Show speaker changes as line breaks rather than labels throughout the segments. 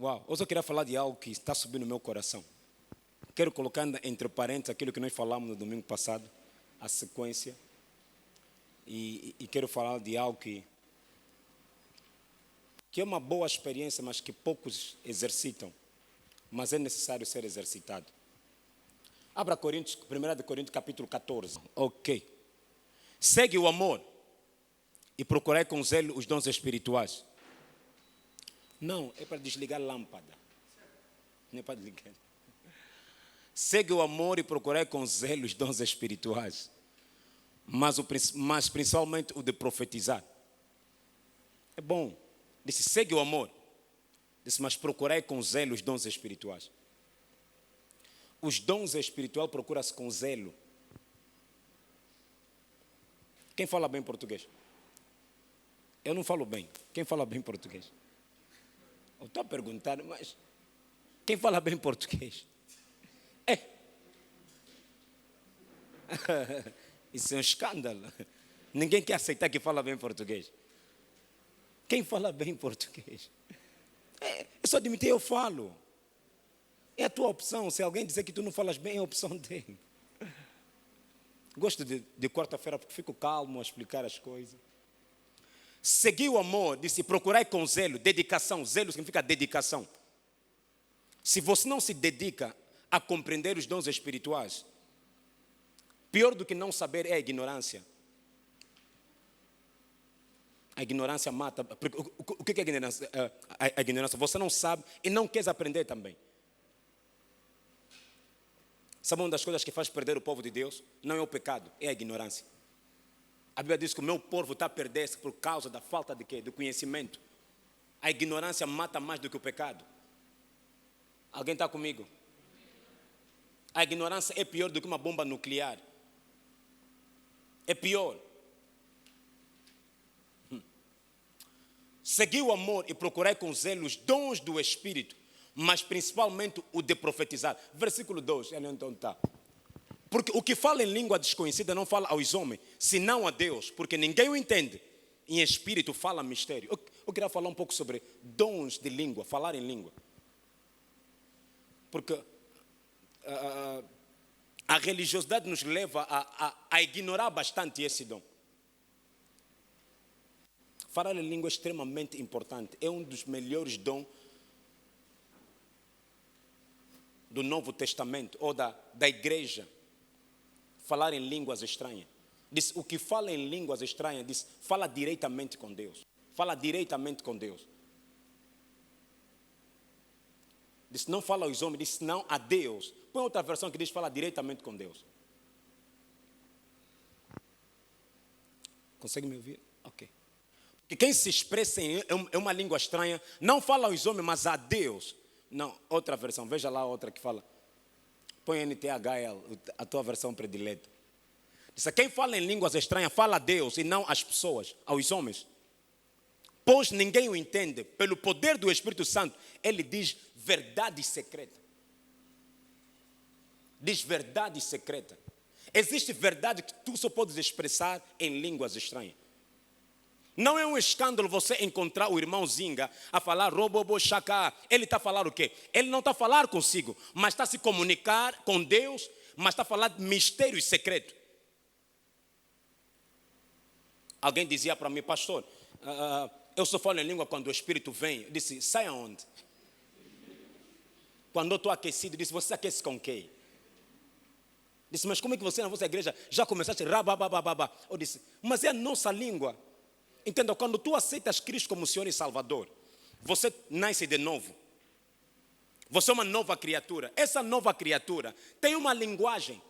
Uau, hoje eu queria falar de algo que está subindo no meu coração. Quero colocar entre parênteses aquilo que nós falamos no domingo passado, a sequência. E quero falar de algo que é uma boa experiência, mas que poucos exercitam. Mas é necessário ser exercitado. Abra 1 Coríntios capítulo 14. Ok. Segue o amor e procurai com zelo os dons espirituais. Não, é para desligar a lâmpada. Não é para desligar. Segue o amor e procurai com zelo os dons espirituais. Mas principalmente o de profetizar. É bom. Disse, segue o amor. Disse, mas procurai com zelo os dons espirituais. Os dons espirituais procura-se com zelo. Quem fala bem português? Eu não falo bem. Quem fala bem português? Eu estou a perguntar, mas quem fala bem português? Isso é um escândalo. Ninguém quer aceitar que fala bem português. Quem fala bem português? É só admitir, eu falo. É a tua opção. Se alguém dizer que tu não falas bem, é a opção dele. Gosto de quarta-feira porque fico calmo a explicar as coisas. Segui o amor, disse, procurai com zelo, dedicação. Zelo significa dedicação. Se você não se dedica a compreender os dons espirituais, pior do que não saber é a ignorância. A ignorância mata. O que é ignorância? A ignorância, você não sabe e não quer aprender também. Sabe uma das coisas que faz perder o povo de Deus? Não é o pecado, é a ignorância. A Bíblia diz que o meu povo está a perder-se por causa da falta de quê? Do conhecimento. A ignorância mata mais do que o pecado. Alguém está comigo? A ignorância é pior do que uma bomba nuclear. É pior. Segui o amor e procurai com zelo os dons do Espírito, mas principalmente o de profetizar. Versículo 2, ele então está. Porque o que fala em língua desconhecida não fala aos homens, senão a Deus, porque ninguém o entende. Em espírito fala mistério. Eu queria falar um pouco sobre dons de língua, falar em língua. Porque a religiosidade nos leva a ignorar bastante esse dom. Falar em língua é extremamente importante. É um dos melhores dons do Novo Testamento ou da igreja. Falar em línguas estranhas. Diz, o que fala em línguas estranhas, diz, fala diretamente com Deus. Fala diretamente com Deus. Diz, não fala aos homens, diz, não a Deus. Põe outra versão que diz, fala diretamente com Deus. Consegue me ouvir? Ok. Porque quem se expressa em uma língua estranha, não fala aos homens, mas a Deus. Não, outra versão, veja lá outra que fala. Põe NTHL, a tua versão predileta. Diz, quem fala em línguas estranhas, fala a Deus e não às pessoas, aos homens. Pois ninguém o entende. Pelo poder do Espírito Santo, ele diz verdade secreta. Diz verdade secreta. Existe verdade que tu só podes expressar em línguas estranhas. Não é um escândalo você encontrar o irmão Zinga a falar robobo chacá. Ele está a falar o quê? Ele não está a falar consigo, mas está a se comunicar com Deus, mas está a falar de mistérios secretos. Alguém dizia para mim, pastor, eu só falo em língua quando o Espírito vem. Eu disse, sai aonde? Quando eu estou aquecido, eu disse, você aquece com quem? Disse, mas como é que você na vossa igreja já começaste rababababá? Eu disse, mas é a nossa língua. Entenda, quando tu aceitas Cristo como Senhor e Salvador, você nasce de novo. Você é uma nova criatura. Essa nova criatura tem uma linguagem.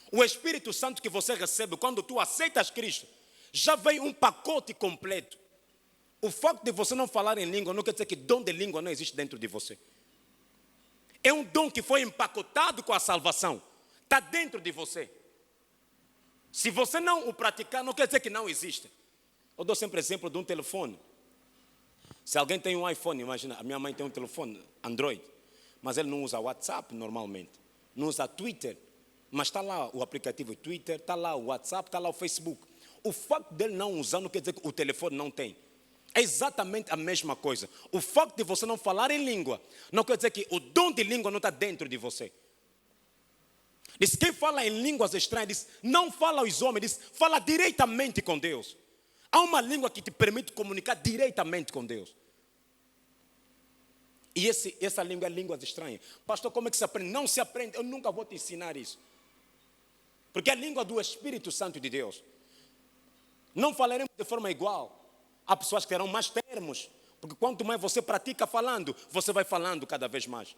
O Espírito Santo que você recebe quando tu aceitas Cristo, já vem um pacote completo. O fato de você não falar em língua não quer dizer que dom de língua não existe dentro de você. É um dom que foi empacotado com a salvação. Está dentro de você. Se você não o praticar, não quer dizer que não existe. Eu dou sempre exemplo de um telefone. Se alguém tem um iPhone, imagina, a minha mãe tem um telefone Android, mas ele não usa WhatsApp normalmente, não usa Twitter, mas está lá o aplicativo Twitter, está lá o WhatsApp, está lá o Facebook. O facto dele não usar não quer dizer que o telefone não tem. É exatamente a mesma coisa. O facto de você não falar em língua não quer dizer que o dom de língua não está dentro de você. Diz, quem fala em línguas estranhas, diz, não fala aos homens, diz, fala diretamente com Deus. Há uma língua que te permite comunicar diretamente com Deus. E essa língua é línguas estranhas. Pastor, como é que se aprende? Não se aprende, eu nunca vou te ensinar isso. Porque é a língua do Espírito Santo de Deus. Não falaremos de forma igual. Há pessoas que terão mais termos. Porque quanto mais você pratica falando, você vai falando cada vez mais.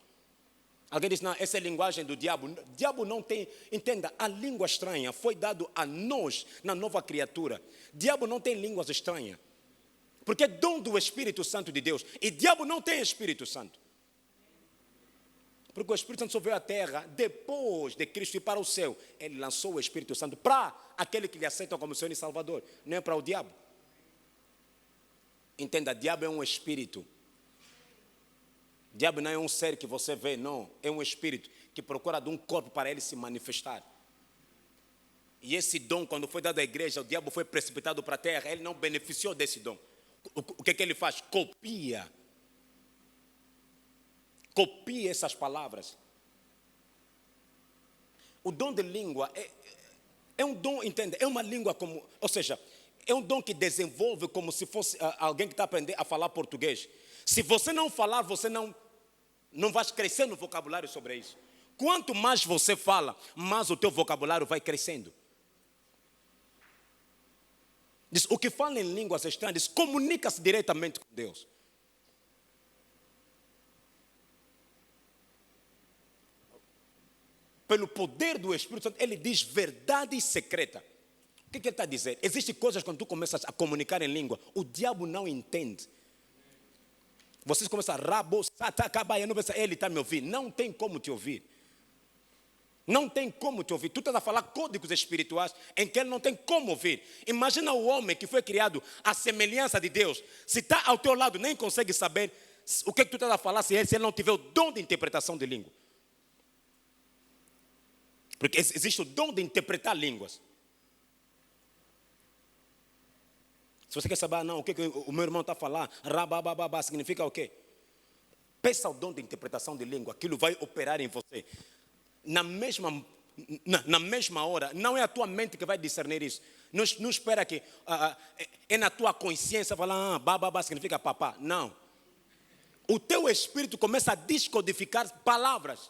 Alguém diz, não, essa é a linguagem do diabo. O diabo não tem, entenda, a língua estranha foi dado a nós, na nova criatura. O diabo não tem línguas estranhas. Porque é dom do Espírito Santo de Deus. E o diabo não tem Espírito Santo. Porque o Espírito Santo só veio à terra depois de Cristo ir para o céu. Ele lançou o Espírito Santo para aquele que lhe aceita como Senhor e Salvador. Não é para o diabo. Entenda, o diabo é um espírito. O diabo não é um ser que você vê, não. É um espírito que procura de um corpo para ele se manifestar. E esse dom, quando foi dado à igreja, o diabo foi precipitado para a terra. Ele não beneficiou desse dom. O que é que ele faz? Copia. Copia essas palavras. O dom de língua é um dom, entende? É uma língua como, ou seja, é um dom que desenvolve como se fosse alguém que está aprendendo a falar português. Se você não falar, você não vai crescer no vocabulário sobre isso. Quanto mais você fala, mais o teu vocabulário vai crescendo. Diz, o que fala em línguas estranhas, comunica-se diretamente com Deus. Pelo poder do Espírito Santo, ele diz verdade secreta. O que ele está a dizer? Existem coisas quando tu começas a comunicar em língua, o diabo não entende. Vocês começam a não pensa, ele está me ouvindo. Não tem como te ouvir. Não tem como te ouvir. Tu estás a falar códigos espirituais em que ele não tem como ouvir. Imagina o homem que foi criado à semelhança de Deus. Se está ao teu lado, nem consegue saber o que tu estás a falar se ele não tiver o dom de interpretação de língua. Porque existe o dom de interpretar línguas. Se você quer saber, não, o que o meu irmão está a falar, rabababá, significa o quê? Peça o dom de interpretação de língua, aquilo vai operar em você. Na mesma hora, não é a tua mente que vai discernir isso. Não espera que é na tua consciência falar, babá significa papá. Não. O teu espírito começa a descodificar palavras.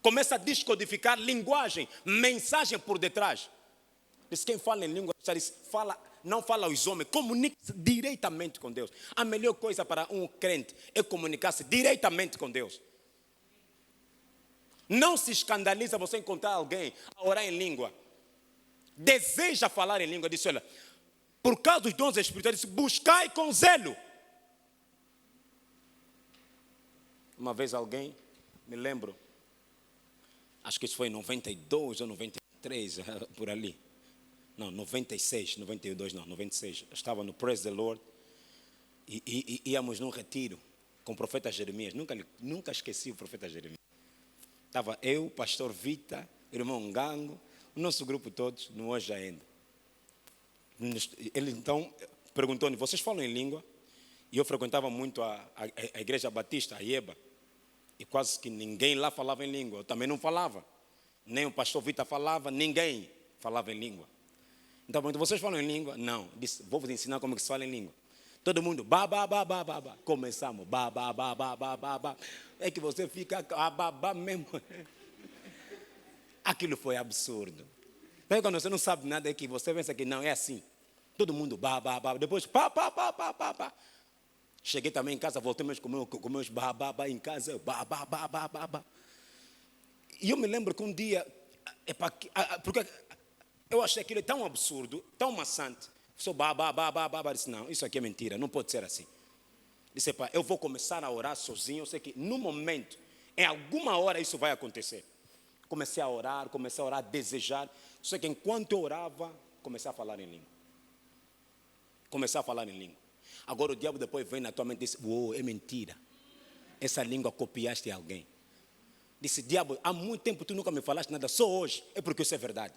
Começa a descodificar linguagem, mensagem por detrás. Diz, quem fala em língua, não fala aos homens, comunica-se diretamente com Deus. A melhor coisa para um crente é comunicar-se diretamente com Deus. Não se escandaliza você encontrar alguém a orar em língua. Deseja falar em língua. Diz, olha, por causa dos dons espirituais, diz, buscai com zelo. Uma vez alguém, me lembro, acho que isso foi em 92 ou 93, por ali. Não, 96, 92 não, 96. Eu estava no Praise the Lord e íamos num retiro com o profeta Jeremias. Nunca esqueci o profeta Jeremias. Estava eu, pastor Vita, irmão Gango, o nosso grupo todos, no hoje ainda. Ele então perguntou-me, vocês falam em língua? E eu frequentava muito a igreja batista, a Ieba. E quase que ninguém lá falava em língua. Eu também não falava. Nem o pastor Vita falava, ninguém falava em língua. Então, vocês falam em língua? Não. Disse, vou vos ensinar como que se fala em língua. Todo mundo, ba. Começamos, ba. É que você fica, ba mesmo. Aquilo foi absurdo. Mas quando você não sabe nada, é que você pensa que não, é assim. Todo mundo, ba. Depois, pá. Cheguei também em casa, voltei mais com meus ba em casa, ba. E eu me lembro que um dia, porque eu achei aquilo tão absurdo, tão maçante. Só ba. Disse, não, isso aqui é mentira, não pode ser assim. Disse, pá, eu vou começar a orar sozinho, eu sei que no momento, em alguma hora isso vai acontecer. Comecei a orar, a desejar. Só que enquanto eu orava, comecei a falar em língua. Agora o diabo depois vem na tua mente e diz, é mentira. Essa língua copiaste de alguém. Disse, diabo, há muito tempo tu nunca me falaste nada, só hoje. É porque isso é verdade.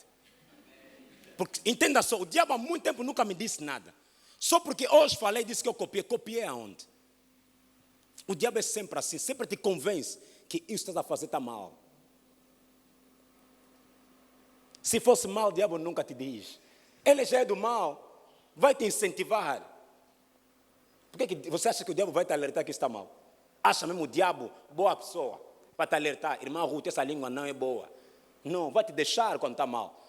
Porque, entenda só, o diabo há muito tempo nunca me disse nada. Só porque hoje falei disso que eu copiei. Copiei aonde? O diabo é sempre assim, sempre te convence que isso que estás a fazer está mal. Se fosse mal, o diabo nunca te diz. Ele já é do mal, vai te incentivar. Por que você acha que o diabo vai te alertar que está mal? Acha mesmo o diabo boa pessoa para te alertar? Irmão Ruth, essa língua não é boa. Não, vai te deixar quando está mal.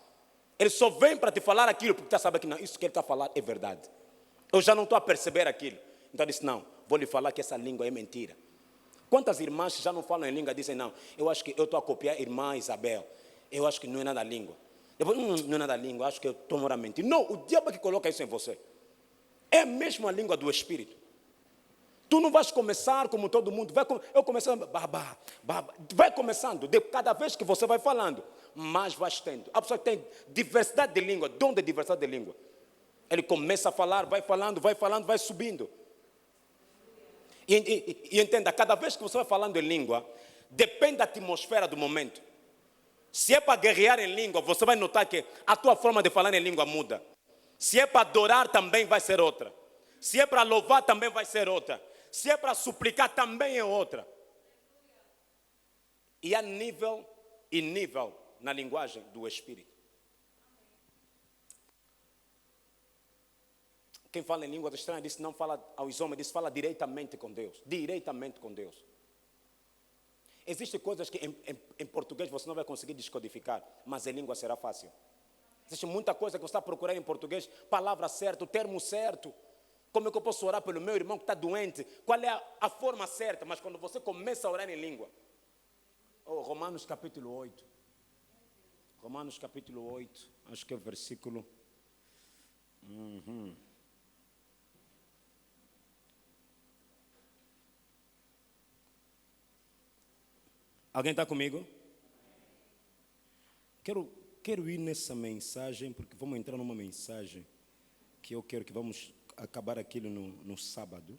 Ele só vem para te falar aquilo porque está sabendo que não, isso que ele está a falar é verdade. Eu já não estou a perceber aquilo. Então ele disse, não, vou lhe falar que essa língua é mentira. Quantas irmãs que já não falam em língua dizem, não, eu acho que eu estou a copiar a irmã Isabel. Eu acho que não é nada a língua. Depois, não é nada a língua, acho que eu estou a mentir. Não, o diabo é que coloca isso em você. É mesmo a língua do Espírito. Tu não vais começar como todo mundo. Eu começando, vai começando. De cada vez que você vai falando, mais vais tendo. A pessoa tem diversidade de língua, dom de diversidade de língua. Ele começa a falar, vai falando, vai subindo. E entenda, cada vez que você vai falando em língua, depende da atmosfera do momento. Se é para guerrear em língua, você vai notar que a tua forma de falar em língua muda. Se é para adorar, também vai ser outra. Se é para louvar, também vai ser outra. Se é para suplicar, também é outra. E há nível e nível na linguagem do Espírito. Quem fala em língua estranha disse não fala aos homens, disse fala diretamente com Deus. Diretamente com Deus. Existem coisas que em português você não vai conseguir descodificar, mas em língua será fácil. Existe muita coisa que você está procurando em português, palavra certa, o termo certo. Como é que eu posso orar pelo meu irmão que está doente? Qual é a forma certa? Mas quando você começa a orar em língua. Romanos capítulo 8. Romanos capítulo 8. Acho que é o versículo. Alguém está comigo? Quero ir nessa mensagem, porque vamos entrar numa mensagem que eu quero que vamos acabar aquilo no sábado.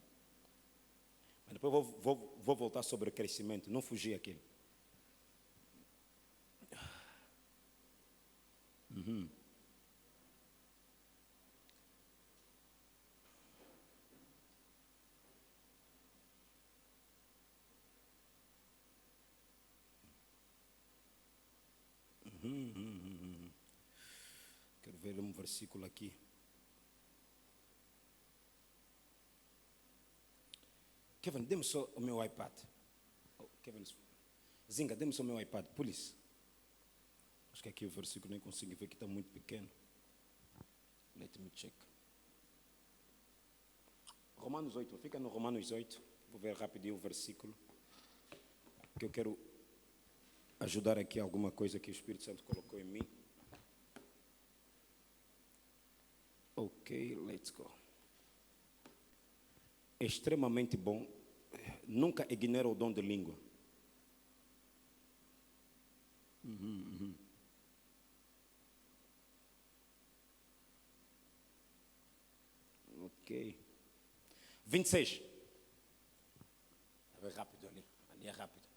Mas depois vou voltar sobre o crescimento, não fugir aquilo. Quero ver um versículo aqui. Kevin, dê-me só o meu iPad. Kevin, Zinga, dê-me só o meu iPad, please. Acho que aqui o versículo nem consigo ver que está muito pequeno. Let me check. Romanos 8, fica no Romanos 8. Vou ver rapidinho o versículo. Que eu quero ajudar aqui alguma coisa que o Espírito Santo colocou em mim. Ok, let's go. É extremamente bom. Nunca ignore o dom de língua. Ok. 26. É rápido ali. Ali é rápido.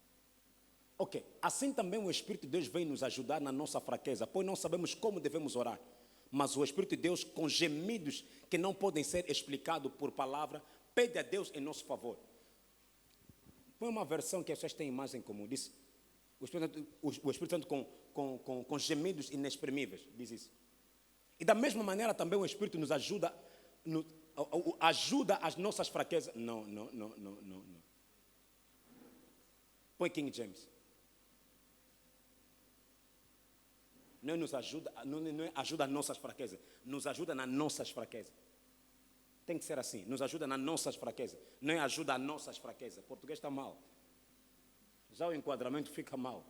Ok. Assim também o Espírito de Deus vem nos ajudar na nossa fraqueza, pois não sabemos como devemos orar. Mas o Espírito de Deus, com gemidos que não podem ser explicados por palavra, pede a Deus em nosso favor. Põe uma versão que as pessoas têm imagem comum. Diz, o Espírito Santo com gemidos inexprimíveis. Diz isso. E da mesma maneira também o Espírito nos ajuda, ajuda as nossas fraquezas. Não. Põe King James. Não nos ajuda, não ajuda as nossas fraquezas. Nos ajuda nas nossas fraquezas. Tem que ser assim, nos ajuda nas nossas fraquezas. Não ajuda as nossas fraquezas. Português está mal. Já o enquadramento fica mal.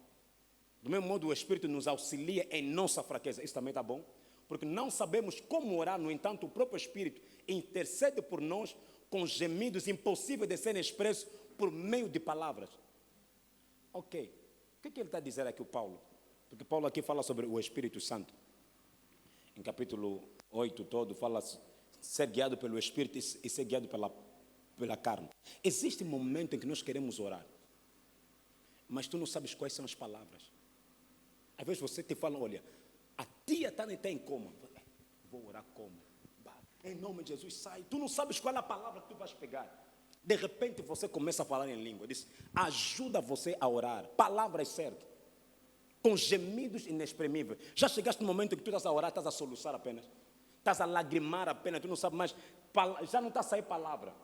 Do mesmo modo, o Espírito nos auxilia em nossa fraqueza. Isso também está bom? Porque não sabemos como orar, no entanto, o próprio Espírito intercede por nós com gemidos impossíveis de serem expressos por meio de palavras. Ok. O que ele está a dizer aqui, o Paulo? Porque Paulo aqui fala sobre o Espírito Santo. Em capítulo 8 todo, fala ser guiado pelo Espírito e ser guiado pela carne. Existe um momento em que nós queremos orar, mas tu não sabes quais são as palavras. Às vezes você te fala, olha, a tia está em coma. Vou orar como? Em nome de Jesus, sai. Tu não sabes qual é a palavra que tu vais pegar. De repente você começa a falar em língua. Diz, ajuda você a orar. Palavras certas. Com gemidos inexprimíveis. Já chegaste no momento que tu estás a orar, estás a soluçar apenas. Estás a lagrimar apenas, tu não sabes mais. Já não está a sair palavra.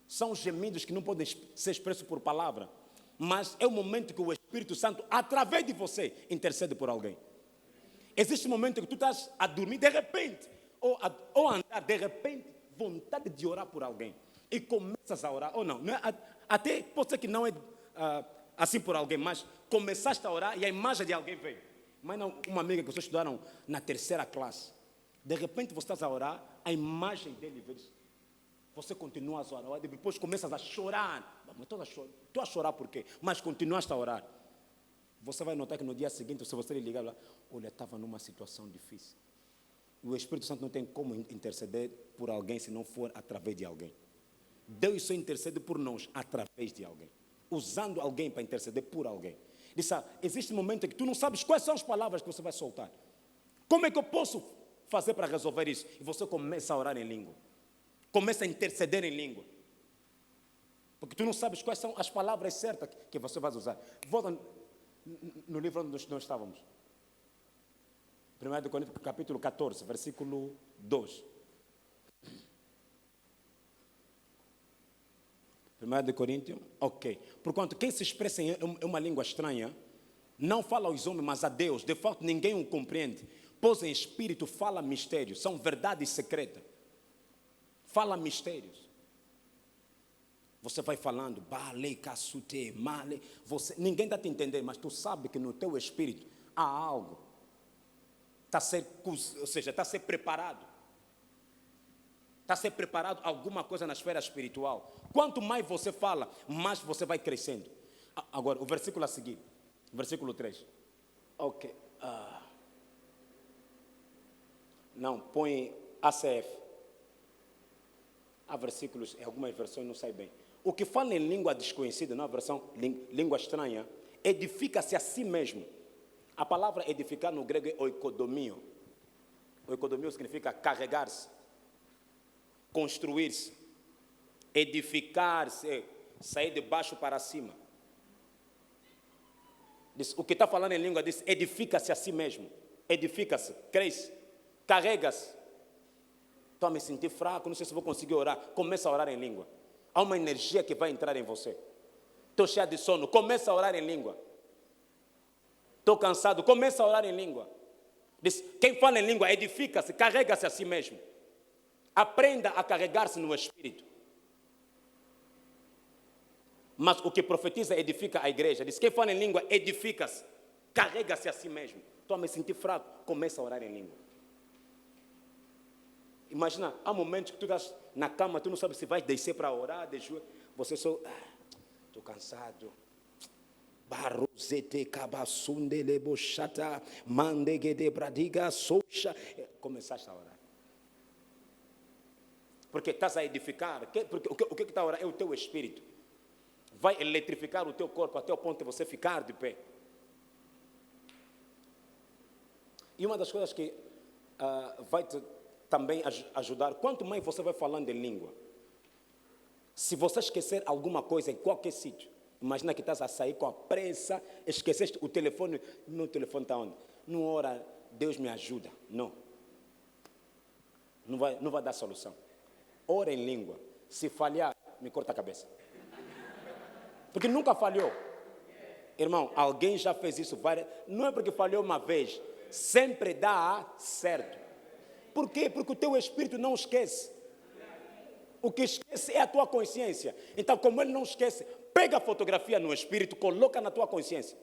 São gemidos que não podem ser expressos por palavra. Mas é o momento que o Espírito Santo, através de você, intercede por alguém. Existe um momento que tu estás a dormir, de repente, ou a andar, de repente, vontade de orar por alguém. E começas a orar, ou não. Até pode ser que não é assim por alguém, mas começaste a orar e a imagem de alguém veio. Mas não, uma amiga que vocês estudaram na 3ª classe. De repente você está a orar, a imagem dele veio. Você continua a orar, depois começas a chorar. Mas estou a chorar por quê? Mas continuaste a orar. Você vai notar que no dia seguinte, se você lhe ligar lá, olha, estava numa situação difícil. E o Espírito Santo não tem como interceder por alguém se não for através de alguém. Deus só intercede por nós através de alguém. Usando alguém para interceder por alguém. Diz, existe um momento em que tu não sabes quais são as palavras que você vai soltar. Como é que eu posso fazer para resolver isso? E você começa a orar em língua. Começa a interceder em língua. Porque tu não sabes quais são as palavras certas que você vai usar. Volta no livro onde nós estávamos. 1 Coríntios, capítulo 14, versículo 2. 1 Coríntios, ok. Porquanto quem se expressa em uma língua estranha, não fala aos homens, mas a Deus. De fato, ninguém o compreende. Pois em espírito fala mistérios, são verdades secretas. Fala mistérios. Você vai falando, bale, caçute, male. Ninguém está te entendendo, mas tu sabe que no teu espírito há algo. Está a ser preparado. Está a ser preparado alguma coisa na esfera espiritual. Quanto mais você fala, mais você vai crescendo. Agora, o versículo a seguir. Versículo 3. Ok. Não, põe ACF. Há versículos, em algumas versões não sai bem. O que fala em língua desconhecida, na versão língua estranha, edifica-se a si mesmo. A palavra edificar no grego é oikodomio. Oikodomio significa carregar-se, construir-se, edificar-se, sair de baixo para cima. Diz, o que está falando em língua diz, edifica-se a si mesmo. Edifica-se, cresce, carrega-se. Estou a me sentir fraco, não sei se vou conseguir orar. Começa a orar em língua. Há uma energia que vai entrar em você. Estou cheio de sono, começa a orar em língua. Estou cansado, começa a orar em língua. Diz, quem fala em língua edifica-se, carrega-se a si mesmo. Aprenda a carregar-se no Espírito. Mas o que profetiza edifica a igreja. Diz, quem fala em língua edifica-se, carrega-se a si mesmo. Estou a me sentir fraco, começa a orar em língua. Imagina, há momentos que tu estás na cama, tu não sabes se vais descer para orar, de joelho. Você só, estou cansado. Barrozete cabassunde lebochata, mandegede bradiga socha. Começaste a orar. Porque estás a edificar. Porque o que está a orar é o teu espírito. Vai eletrificar o teu corpo até o ponto de você ficar de pé. E uma das coisas que vai te também ajudar, quanto mais você vai falando em língua, se você esquecer alguma coisa em qualquer sítio, imagina que estás a sair com a pressa, esqueceste o telefone, meu telefone está onde? Não ora, Deus me ajuda. Não. Não vai dar solução. Ora em língua. Se falhar, me corta a cabeça. Porque nunca falhou. Irmão, alguém já fez isso várias. Não é porque falhou uma vez, sempre dá certo. Por quê? Porque o teu espírito não esquece. O que esquece é a tua consciência. Então, como ele não esquece, pega a fotografia no espírito, coloca na tua consciência.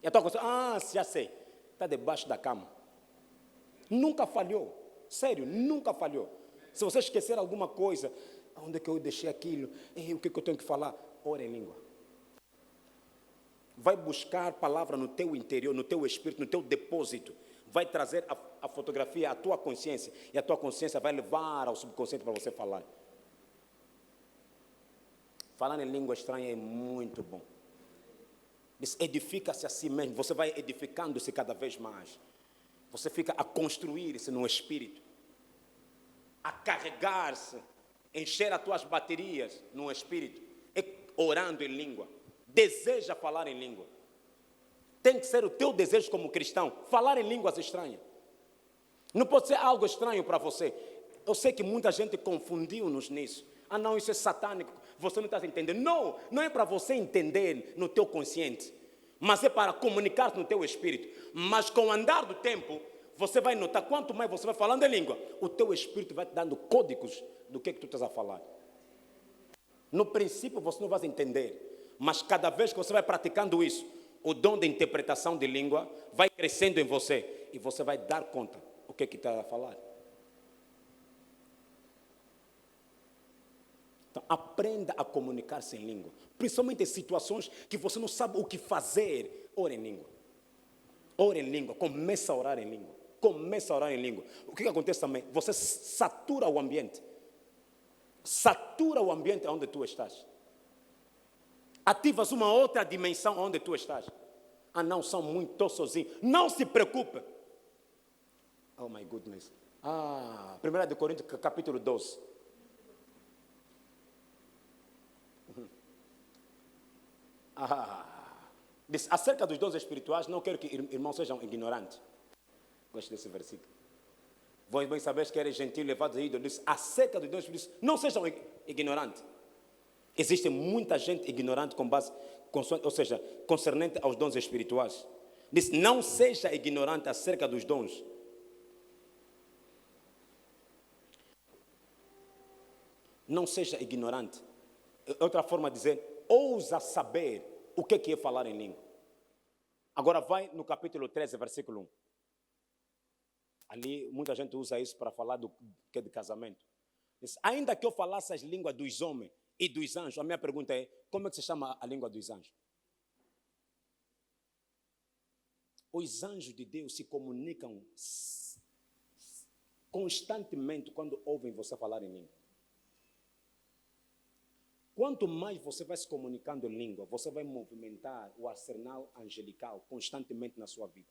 E a tua consciência, já sei, está debaixo da cama. Nunca falhou. Sério, nunca falhou. Se você esquecer alguma coisa, onde é que eu deixei aquilo? O que eu tenho que falar? Ora em língua. Vai buscar palavra no teu interior, no teu espírito, no teu depósito. Vai trazer a fotografia à tua consciência. E a tua consciência vai levar ao subconsciente para você falar. Falar em língua estranha é muito bom. Edifica-se a si mesmo. Você vai edificando-se cada vez mais. Você fica a construir-se no espírito. a carregar-se, encher as tuas baterias no espírito, é orando em língua. Deseja falar em língua. Tem que ser o teu desejo como cristão, falar em línguas estranhas. Não pode ser algo estranho para você. Eu sei que muita gente confundiu-nos nisso. Ah não, isso é satânico, você não está entendendo. Não, não é para você entender no teu consciente, mas é para comunicar no teu espírito. Mas com o andar do tempo, você vai notar, quanto mais você vai falando em língua, o teu espírito vai te dando códigos do que tu estás a falar. No princípio você não vai entender, mas cada vez que você vai praticando isso, o dom de interpretação de língua vai crescendo em você e você vai dar conta o que está a falar. Então, aprenda a comunicar-se em língua, principalmente em situações que você não sabe o que fazer. Ore em língua. Ore em língua, começa a orar em língua. Começa a orar em língua. O que acontece também? Você satura o ambiente. Satura o ambiente onde tu estás. Ativas uma outra dimensão onde tu estás. Ah, não, são muito sozinhos. Não se preocupe. Oh my goodness. 1 Coríntios capítulo 12. Diz, acerca dos dons espirituais, não quero que irmãos sejam ignorantes. Gosto desse versículo. Vós bem sabeis que eres gentil, levado a ídolo. Diz, acerca dos dons espirituais, não sejam ignorantes. Existe muita gente ignorante com base, ou seja, concernente aos dons espirituais. Diz, não seja ignorante acerca dos dons. Não seja ignorante. Outra forma de dizer, ousa saber o que é falar em língua. Agora vai no capítulo 13, versículo 1. Ali muita gente usa isso para falar de casamento. Diz, ainda que eu falasse as línguas dos homens e dos anjos, a minha pergunta é, como é que se chama a língua dos anjos? Os anjos de Deus se comunicam constantemente quando ouvem você falar em língua. Quanto mais você vai se comunicando em língua, você vai movimentar o arsenal angelical constantemente na sua vida.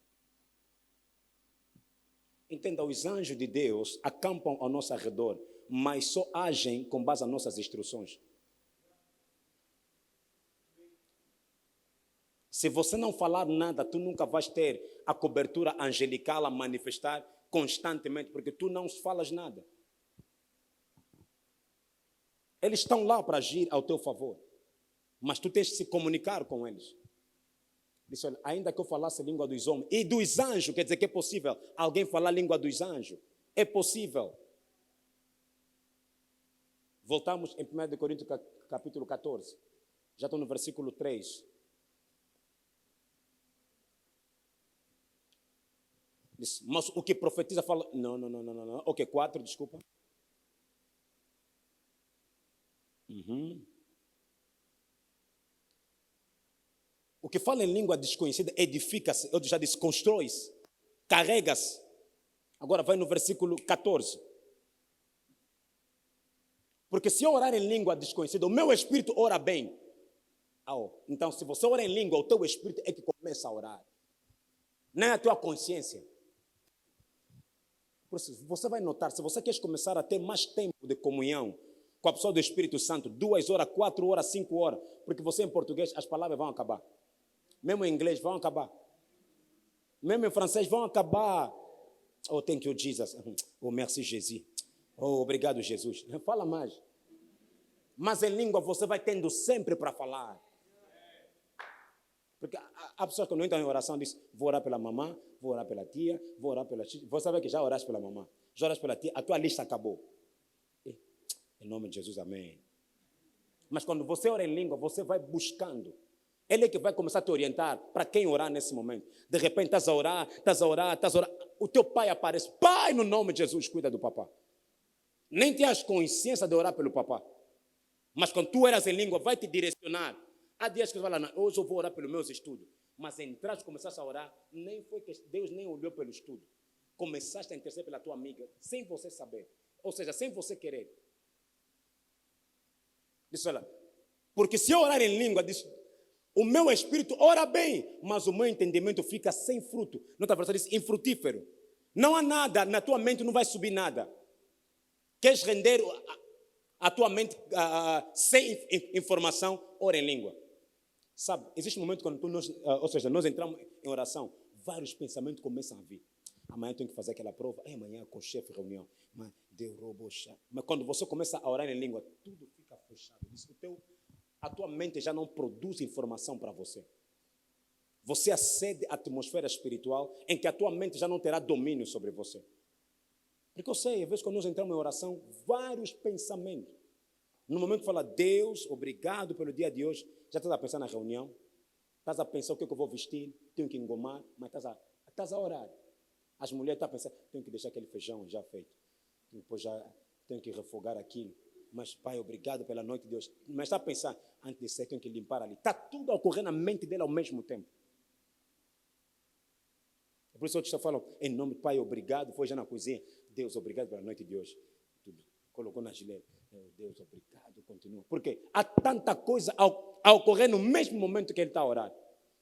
Entenda, os anjos de Deus acampam ao nosso redor, mas só agem com base nas nossas instruções. Se você não falar nada, tu nunca vais ter a cobertura angelical a manifestar constantemente, porque tu não falas nada. Eles estão lá para agir ao teu favor, mas tu tens de se comunicar com eles. Diz, olha, ainda que eu falasse a língua dos homens e dos anjos, quer dizer que é possível alguém falar a língua dos anjos? É possível. Voltamos em 1 Coríntios capítulo 14. Já estou no versículo 3. Diz, mas o que profetiza fala... Não. Ok, 4, desculpa. O que fala em língua desconhecida edifica-se, eu já disse, constrói-se, carrega-se. Agora vai no versículo 14. Porque se eu orar em língua desconhecida, o meu espírito ora bem. Então, se você ora em língua, o teu espírito é que começa a orar. Não é a tua consciência. Por isso, você vai notar, se você quer começar a ter mais tempo de comunhão com a pessoa do Espírito Santo, 2 horas, 4 horas, 5 horas, porque você em português, as palavras vão acabar. Mesmo em inglês, vão acabar. Mesmo em francês, vão acabar. Oh, thank you, Jesus. Oh, merci, Jesus. Oh, obrigado, Jesus. Fala mais. Mas em língua, você vai tendo sempre para falar. Porque há pessoas que não entram em oração, dizem, vou orar pela mamãe, vou orar pela tia, vou orar pela tia. Você sabe que já oraste pela mamãe, já oraste pela tia, a tua lista acabou. Em nome de Jesus, amém. Mas quando você ora em língua, você vai buscando. Ele é que vai começar a te orientar para quem orar nesse momento. De repente, estás a orar. O teu pai aparece. Pai, no nome de Jesus, cuida do papá. Nem tens consciência de orar pelo papá. Mas quando tu eras em língua, vai te direcionar. Há dias que você fala, não, hoje eu vou orar pelos meus estudos. Mas entraste, começaste a orar, nem foi que Deus nem olhou pelo estudo. Começaste a interceder pela tua amiga, sem você saber. Ou seja, sem você querer. Diz, olha, porque se eu orar em língua, diz, o meu espírito ora bem, mas o meu entendimento fica sem fruto. Noutra versão diz, infrutífero. Não há nada, na tua mente não vai subir nada. Queres render a tua mente sem informação? Ora em língua. Sabe, existe um momento quando nós entramos em oração, vários pensamentos começam a vir. Amanhã eu tenho que fazer aquela prova. Amanhã com o chefe reunião. Mas quando você começa a orar em língua, tudo fica fechado. A tua mente já não produz informação para você. Você acede à atmosfera espiritual em que a tua mente já não terá domínio sobre você. Porque eu sei, às vezes quando nós entramos em oração, vários pensamentos. No momento que fala, Deus, obrigado pelo dia de hoje, já estás a pensar na reunião, estás a pensar o que eu vou vestir, tenho que engomar, mas estás a orar. As mulheres estão a pensar, tenho que deixar aquele feijão já feito, depois já tenho que refogar aquilo. Mas, Pai, obrigado pela noite de hoje. Mas está a pensar, antes de sair, tenho que limpar ali. Está tudo a ocorrer na mente dele ao mesmo tempo. Por isso outros falam, em nome do Pai, obrigado. Foi já na cozinha. Deus, obrigado pela noite de hoje. Tudo. Colocou na gilete. Deus, obrigado. Continua. Porque há tanta coisa a ocorrer no mesmo momento que ele está a orar.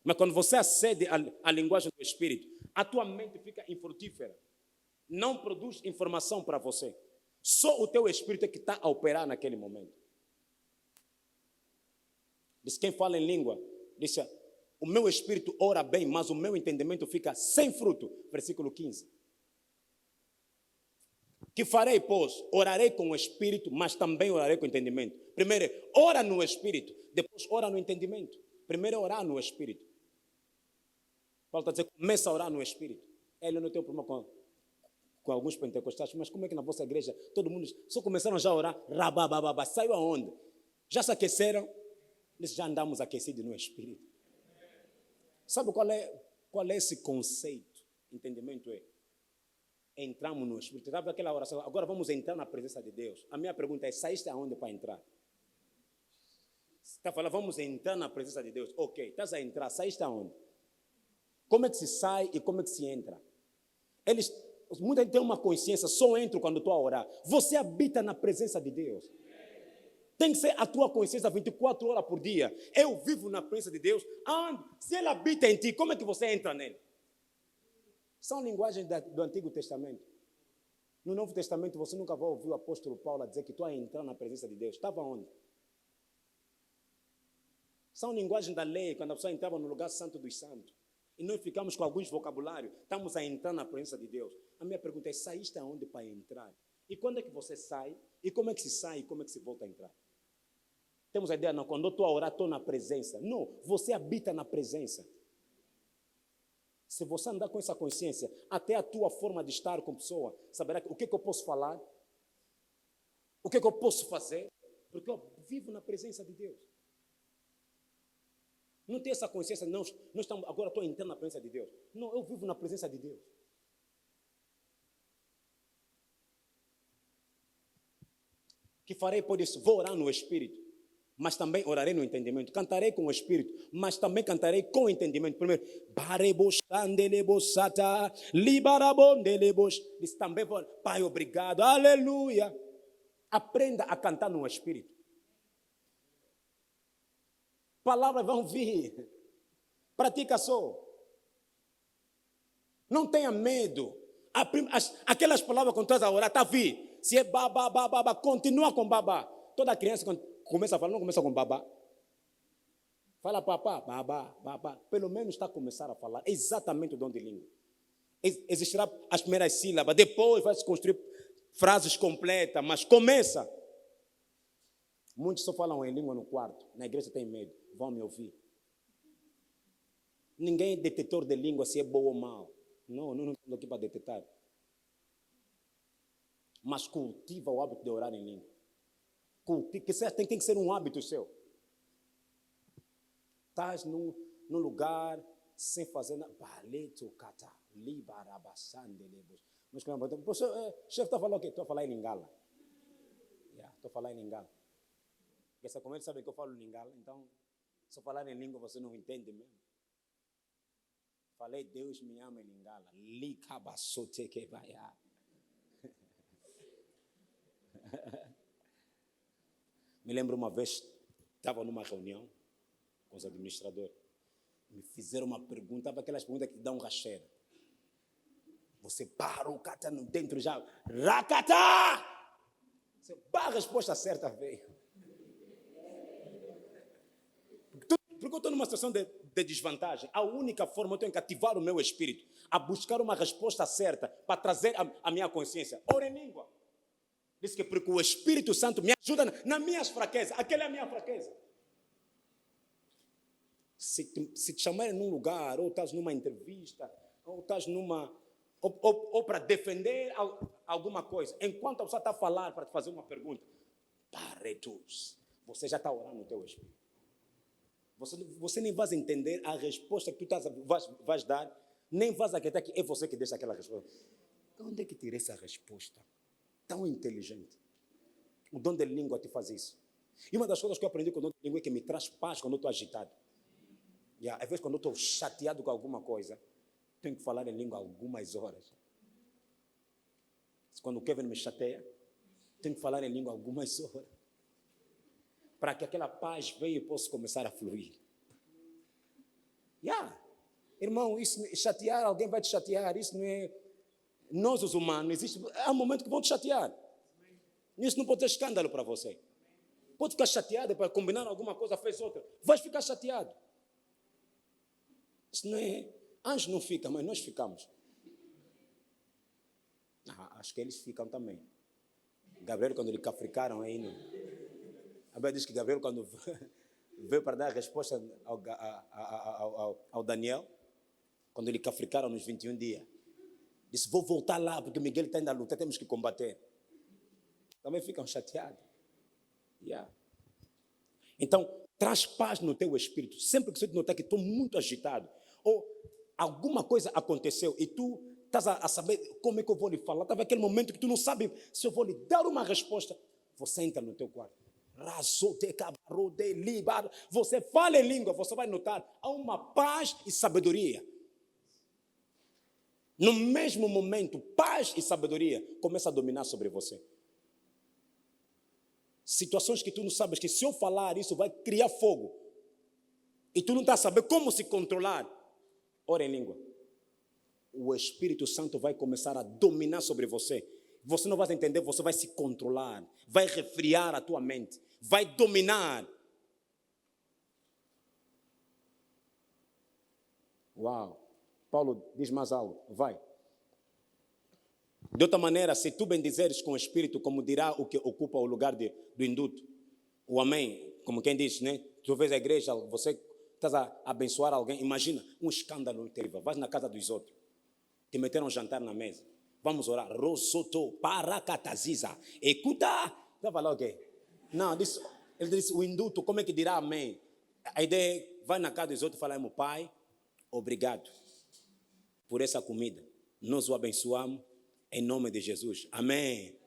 Mas quando você acede à linguagem do Espírito, a tua mente fica infrutífera. Não produz informação para você. Só o teu Espírito é que está a operar naquele momento. Diz quem fala em língua, diz, o meu Espírito ora bem, mas o meu entendimento fica sem fruto. Versículo 15. Que farei, pois? Orarei com o Espírito, mas também orarei com o entendimento. Primeiro, ora no Espírito, depois ora no entendimento. Primeiro, orar no Espírito. Paulo está dizendo, começa a orar no Espírito. Ele não tem um problema com alguns pentecostais, mas como é que na vossa igreja todo mundo só começaram já a orar, rababababa, saiu aonde? Já se aqueceram? Já andamos aquecidos no Espírito. Sabe qual é esse conceito? Entendimento é, entramos no Espírito. Sabe aquela oração, agora vamos entrar na presença de Deus. A minha pergunta é, saíste aonde para entrar? Está falando, vamos entrar na presença de Deus. Ok, estás a entrar, saíste aonde? Como é que se sai e como é que se entra? Muita gente tem uma consciência, só entro quando estou a orar. Você habita na presença de Deus. Tem que ser a tua consciência 24 horas por dia. Eu vivo na presença de Deus. Se Ele habita em ti, como é que você entra nele? São linguagens do Antigo Testamento. No Novo Testamento você nunca vai ouvir o apóstolo Paulo dizer que tu a entrar na presença de Deus. Estava onde? São linguagens da lei, quando a pessoa entrava no lugar santo dos santos. E nós ficamos com alguns vocabulários, estamos a entrar na presença de Deus. A minha pergunta é, saíste aonde para entrar? E quando é que você sai? E como é que se sai? E como é que se volta a entrar? Temos a ideia, não, quando eu estou a orar, estou na presença. Não, você habita na presença. Se você andar com essa consciência, até a tua forma de estar com a pessoa, saberá o que eu posso falar, o que eu posso fazer, porque eu vivo na presença de Deus. Não tem essa consciência, não estamos, agora estou entrando na presença de Deus. Não, eu vivo na presença de Deus. Que farei por isso? Vou orar no Espírito, mas também orarei no entendimento. Cantarei com o Espírito, mas também cantarei com o entendimento. Primeiro, diz também, Pai, obrigado, aleluia. Aprenda a cantar no Espírito. Palavras vão vir. Pratica só. Não tenha medo. Aquelas palavras quando estás a orar, está a vir. Se é babá, babá, continua com babá. Toda criança quando começa a falar, não começa com babá. Fala papá, babá, babá. Pelo menos está a começar a falar exatamente o dom de língua. Existirá as primeiras sílabas, depois vai se construir frases completas, mas começa. Muitos só falam em língua no quarto. Na igreja tem medo. Vão me ouvir. Ninguém é detetor de língua se é bom ou mal. Não estou aqui para detetar. Mas cultiva o hábito de orar em língua. Tem que ser um hábito seu. Estás num lugar sem fazer nada. Mas chefe está falando o quê? Estou a falar em lingala. Estou a falar em lingala. Essa comédia sabe que eu falo lingala, então se eu falar em língua você não entende mesmo. Falei, Deus me ama em lingala. Me lembro uma vez, estava numa reunião com os administradores. Me fizeram uma pergunta, aquelas perguntas que te dão um racheiro. Você para o cata dentro já. Racata! A resposta certa veio. Porque eu estou numa situação de desvantagem. A única forma eu tenho que ativar o meu espírito a buscar uma resposta certa para trazer a minha consciência. Ora em língua. Diz que porque o Espírito Santo me ajuda nas minhas fraquezas. Aquela é a minha fraqueza. Se te chamarem num lugar, ou estás numa entrevista, ou estás numa... Ou para defender alguma coisa. Enquanto a pessoa está a falar para te fazer uma pergunta, paretus, você já está orando no teu espírito. Você nem vai entender a resposta que tu vais dar, nem vais acreditar que é você que deixa aquela resposta. Onde é que tirei essa resposta? Tão inteligente. O dom de língua te faz isso. E uma das coisas que eu aprendi com o dom de língua é que me traz paz quando eu estou agitado. Às vezes, quando eu estou chateado com alguma coisa, tenho que falar em língua algumas horas. Quando o Kevin me chateia, tenho que falar em língua algumas horas. Para que aquela paz venha e possa começar a fluir. Irmão, isso chatear, alguém vai te chatear, isso não é... Nós, os humanos, há um momento que vão te chatear. Isso não pode ser escândalo para você. Pode ficar chateado para combinar alguma coisa, fez outra. Vais ficar chateado. Isso não é... Anjos não ficam, mas nós ficamos. Acho que eles ficam também. Gabriel, quando lhe cafricaram aí, a Bíblia diz que Gabriel, quando veio para dar a resposta ao Daniel, quando lhe cafricaram nos 21 dias, disse, vou voltar lá, porque Miguel está ainda a lutar, temos que combater. Também ficam chateados. Então, traz paz no teu espírito. Sempre que você notar que estou muito agitado, ou alguma coisa aconteceu e tu estás a saber como é que eu vou lhe falar, estava aquele momento que tu não sabe se eu vou lhe dar uma resposta, você entra no teu quarto. Você fala em língua, você vai notar, há uma paz e sabedoria. No mesmo momento, paz e sabedoria começam a dominar sobre você. Situações que tu não sabes que se eu falar isso vai criar fogo. E tu não estás a saber como se controlar. Ora em língua. O Espírito Santo vai começar a dominar sobre você. Você não vai entender, você vai se controlar. Vai refriar a tua mente. Vai dominar. Uau. Paulo diz mais algo. Vai. De outra maneira, se tu bendizeres com o Espírito, como dirá o que ocupa o lugar do induto. O amém. Como quem diz, né? Tu vês a igreja, você estás a abençoar alguém. Imagina, um escândalo teve. Vais na casa dos outros. Te meteram um jantar na mesa. Vamos orar. Rosoto paracataziza. Escuta. Estava lá o quê? Não, ele disse, o induto, como é que dirá amém? A ideia é, vai na casa dos outros e fala, meu pai, obrigado por essa comida. Nós o abençoamos em nome de Jesus. Amém.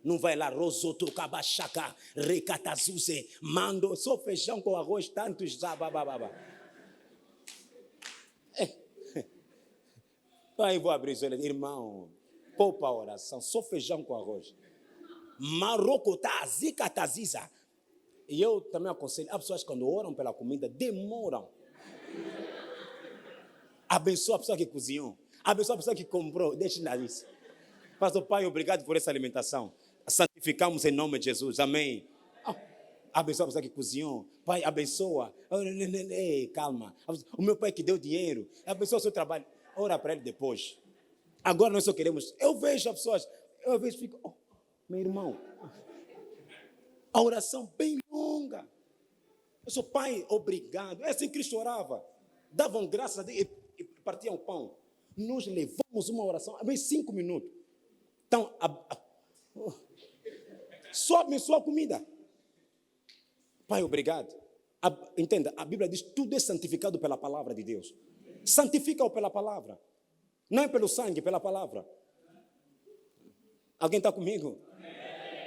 Não vai lá, rosoto, cabachaca, recatazuze, mando, só feijão com arroz, tantos zabababa. Aí vou abrir os olhos, irmão, poupa a oração, só feijão com arroz. Marocotá, zicataziza. E eu também aconselho, as pessoas quando oram pela comida, demoram. Abençoa a pessoa que cozinhou, abençoa a pessoa que comprou, deixa lá isso. Pastor Pai, obrigado por essa alimentação. Santificamos em nome de Jesus, amém. Abençoa a pessoa que cozinhou. Pai, abençoa. Ei, calma. O meu pai que deu dinheiro, abençoa o seu trabalho. Ora para ele depois. Agora nós só queremos. Eu vejo as pessoas, eu vejo, fico, meu irmão. A oração bem longa. Eu sou pai, obrigado. É assim que Cristo orava. Davam graças a Deus e partiam o pão. Nós levamos uma oração, bem 5 minutos. Então, só abençoa a comida. Pai, obrigado. Entenda, a Bíblia diz, tudo é santificado pela palavra de Deus. Santifica-o pela palavra. Não é pelo sangue, pela palavra. Alguém está comigo?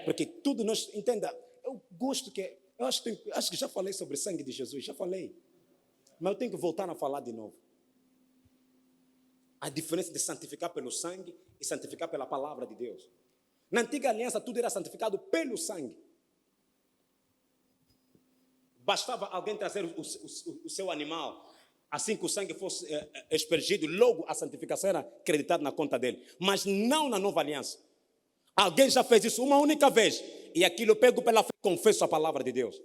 Porque tudo nós, entenda, eu gosto que, eu acho que já falei sobre o sangue de Jesus, já falei. Mas eu tenho que voltar a falar de novo. A diferença de santificar pelo sangue e santificar pela palavra de Deus. Na antiga aliança, tudo era santificado pelo sangue. Bastava alguém trazer o seu animal, assim que o sangue fosse aspergido, logo a santificação era acreditada na conta dele. Mas não na nova aliança. Alguém já fez isso uma única vez. E aquilo eu pego pela fé e confesso a palavra de Deus.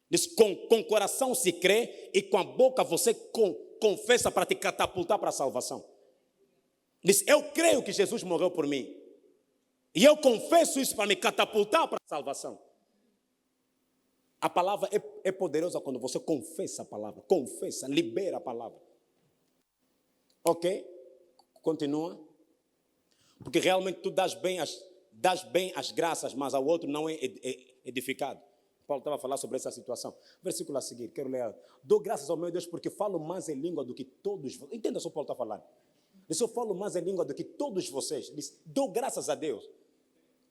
Diz, com o coração se crê e com a boca você confessa para te catapultar para a salvação. Diz, eu creio que Jesus morreu por mim. E eu confesso isso para me catapultar para a salvação. A palavra é poderosa quando você confessa a palavra. Confessa, libera a palavra. Ok? Continua. Porque realmente tu dás bem as graças, mas ao outro não é edificado. Paulo estava a falar sobre essa situação. Versículo a seguir, quero ler. Dou graças ao meu Deus porque falo mais em língua do que todos vocês. Entenda o que Paulo está falando. Diz, eu falo mais em língua do que todos vocês. Diz, dou graças a Deus.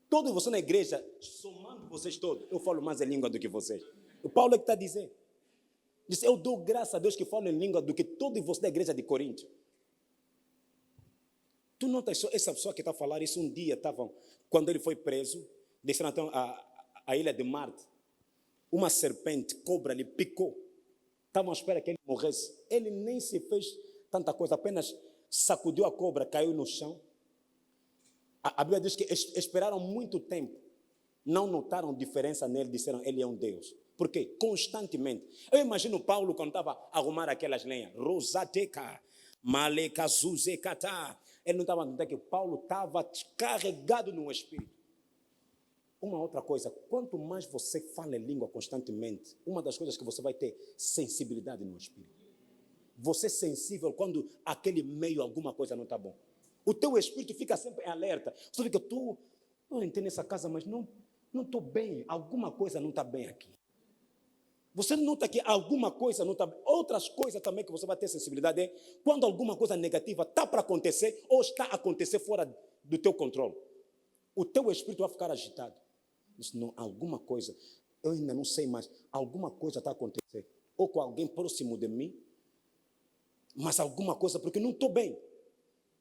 Todos vocês na igreja, somando vocês todos, eu falo mais em língua do que vocês. O Paulo é que está a dizer. Diz, eu dou graças a Deus que falo em língua do que todos vocês da igreja de Corinto. Tu notas só essa pessoa que está a falar isso um dia, quando ele foi preso, desceram então a ilha de Marte. Uma serpente, cobra, lhe picou. Estavam à espera que ele morresse. Ele nem se fez tanta coisa, apenas sacudiu a cobra, caiu no chão. A Bíblia diz que esperaram muito tempo. Não notaram diferença nele, disseram, ele é um Deus. Por quê? Constantemente. Eu imagino Paulo quando estava a arrumar aquelas lenhas. Rosateca, malekazuzekata. Ele não estava notando que Paulo estava carregado no Espírito. Uma outra coisa, quanto mais você fala em língua constantemente, uma das coisas que você vai ter sensibilidade no Espírito. Você é sensível quando aquele meio, alguma coisa não está bom. O teu Espírito fica sempre em alerta. Você fica, eu entrei nessa casa, mas não estou bem. Alguma coisa não está bem aqui. Você nota que alguma coisa não está bem. Outras coisas também que você vai ter sensibilidade é quando alguma coisa negativa está para acontecer ou está a acontecer fora do teu controle. O teu Espírito vai ficar agitado. Não, alguma coisa, eu ainda não sei mais, alguma coisa está a acontecer. Ou com alguém próximo de mim, mas alguma coisa, porque não estou bem.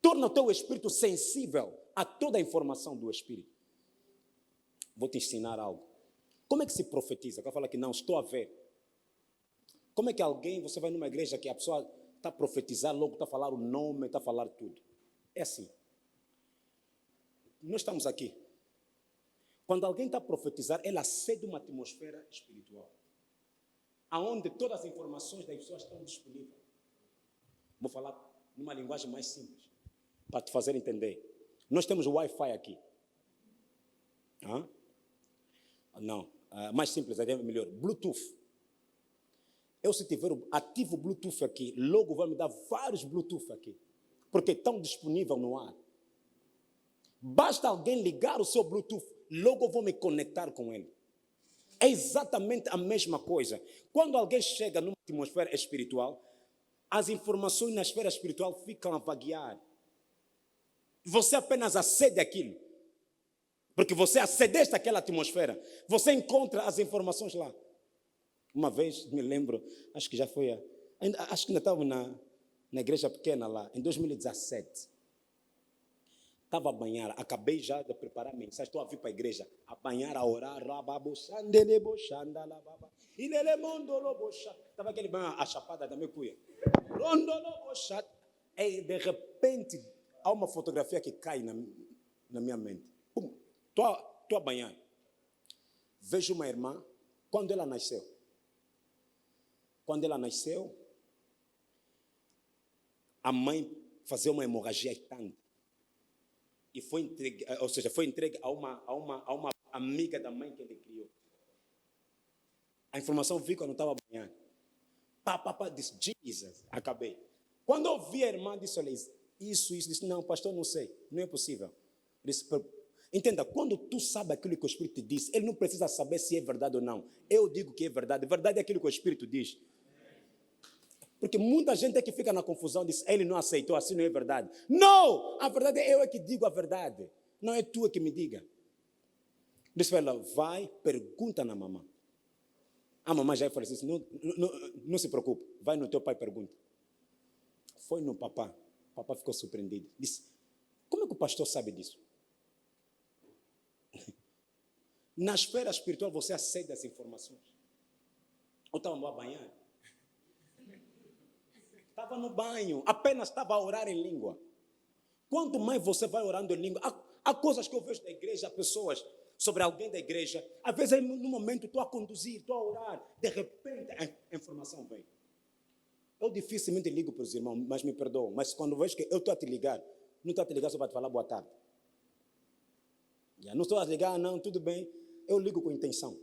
Torna o teu espírito sensível a toda a informação do Espírito. Vou te ensinar algo. Como é que se profetiza? Eu falo que não, estou a ver. Como é que você vai numa igreja que a pessoa está a profetizar, logo está a falar o nome, está a falar tudo. É assim. Nós estamos aqui. Quando alguém está a profetizar, ela cede uma atmosfera espiritual, aonde todas as informações das pessoas estão disponíveis. Vou falar numa linguagem mais simples, para te fazer entender. Nós temos Wi-Fi aqui. Não, mais simples, é melhor. Bluetooth. Eu, se tiver ativo o Bluetooth aqui, logo vai me dar vários Bluetooth aqui, porque estão disponíveis no ar. Basta alguém ligar o seu Bluetooth, logo eu vou me conectar com ele. É exatamente a mesma coisa. Quando alguém chega numa atmosfera espiritual, as informações na esfera espiritual ficam a vaguear. Você apenas acede aquilo. Porque você acedeste àquela atmosfera. Você encontra as informações lá. Uma vez, me lembro, acho que já foi, acho que ainda estava na igreja pequena lá, em 2017. Estava a banhar, acabei já de preparar a mensagem, estou a vir para a igreja, a banhar, a orar, estava aquele banho, a chapada da minha cuia. E de repente, há uma fotografia que cai na minha mente. Estou a banhar. Vejo uma irmã, quando ela nasceu, a mãe fazia uma hemorragia tanto. E foi entregue, ou seja, foi entregue a uma amiga da mãe que ele criou. A informação veio quando eu estava banhando. Disse, Jesus, acabei. Quando eu vi a irmã, disse, olha, isso, disse, não, pastor, não sei, não é possível. Disse, entenda, quando tu sabes aquilo que o Espírito te diz, ele não precisa saber se é verdade ou não. Eu digo que é verdade. Verdade é aquilo que o Espírito diz. Porque muita gente é que fica na confusão, diz, ele não aceitou, assim não é verdade. Não! A verdade é eu que digo a verdade. Não é tu que me diga. Disse para ela, vai, pergunta na mamãe. A mamãe já falou assim, não se preocupe, vai no teu pai e pergunta. Foi no papá. O papá ficou surpreendido. Disse, como é que o pastor sabe disso? Na esfera espiritual você acede as informações. Eu estava no banho. Estava no banho, apenas estava a orar em língua. Quanto mais você vai orando em língua, Há coisas que eu vejo da igreja, pessoas sobre alguém da igreja. Às vezes, no momento, estou a conduzir, estou a orar. De repente, a informação vem. Eu dificilmente ligo para os irmãos, mas me perdoam. Mas quando vejo que eu estou a te ligar, não estou a te ligar só para te falar boa tarde. Não estou a ligar, não, tudo bem. Eu ligo com intenção.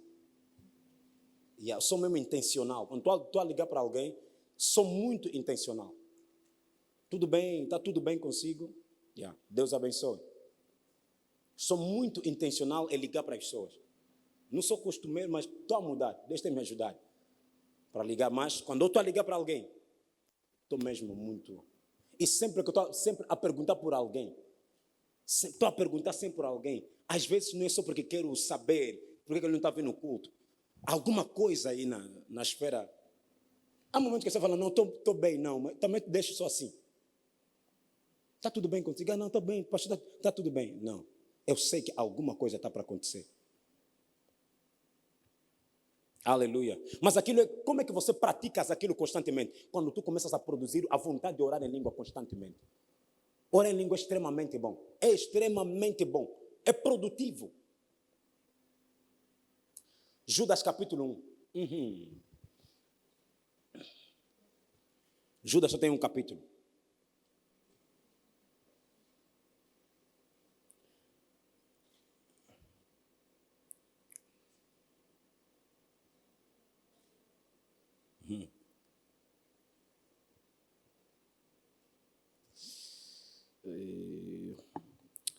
Sou mesmo intencional. Quando estou a ligar para alguém, sou muito intencional. Tudo bem, está tudo bem consigo? Deus abençoe. Sou muito intencional em ligar para as pessoas. Não sou costumeiro, mas estou a mudar. Deixa me ajudar. Para ligar mais. Quando eu estou a ligar para alguém, estou mesmo muito... E sempre que eu estou sempre a perguntar por alguém, estou a perguntar sempre por alguém. Às vezes não é só porque quero saber, porque ele não está vendo o culto. Alguma coisa aí na esfera. Há momentos que você fala, não, estou bem, não, mas também te deixo só assim. Está tudo bem contigo? Não, estou bem, pastor, está tudo bem. Não, eu sei que alguma coisa está para acontecer. Aleluia. Mas aquilo como é que você praticas aquilo constantemente? Quando tu começas a produzir a vontade de orar em língua constantemente. Orar em língua é extremamente bom. É extremamente bom. É produtivo. Judas capítulo 1. Judas só tem um capítulo.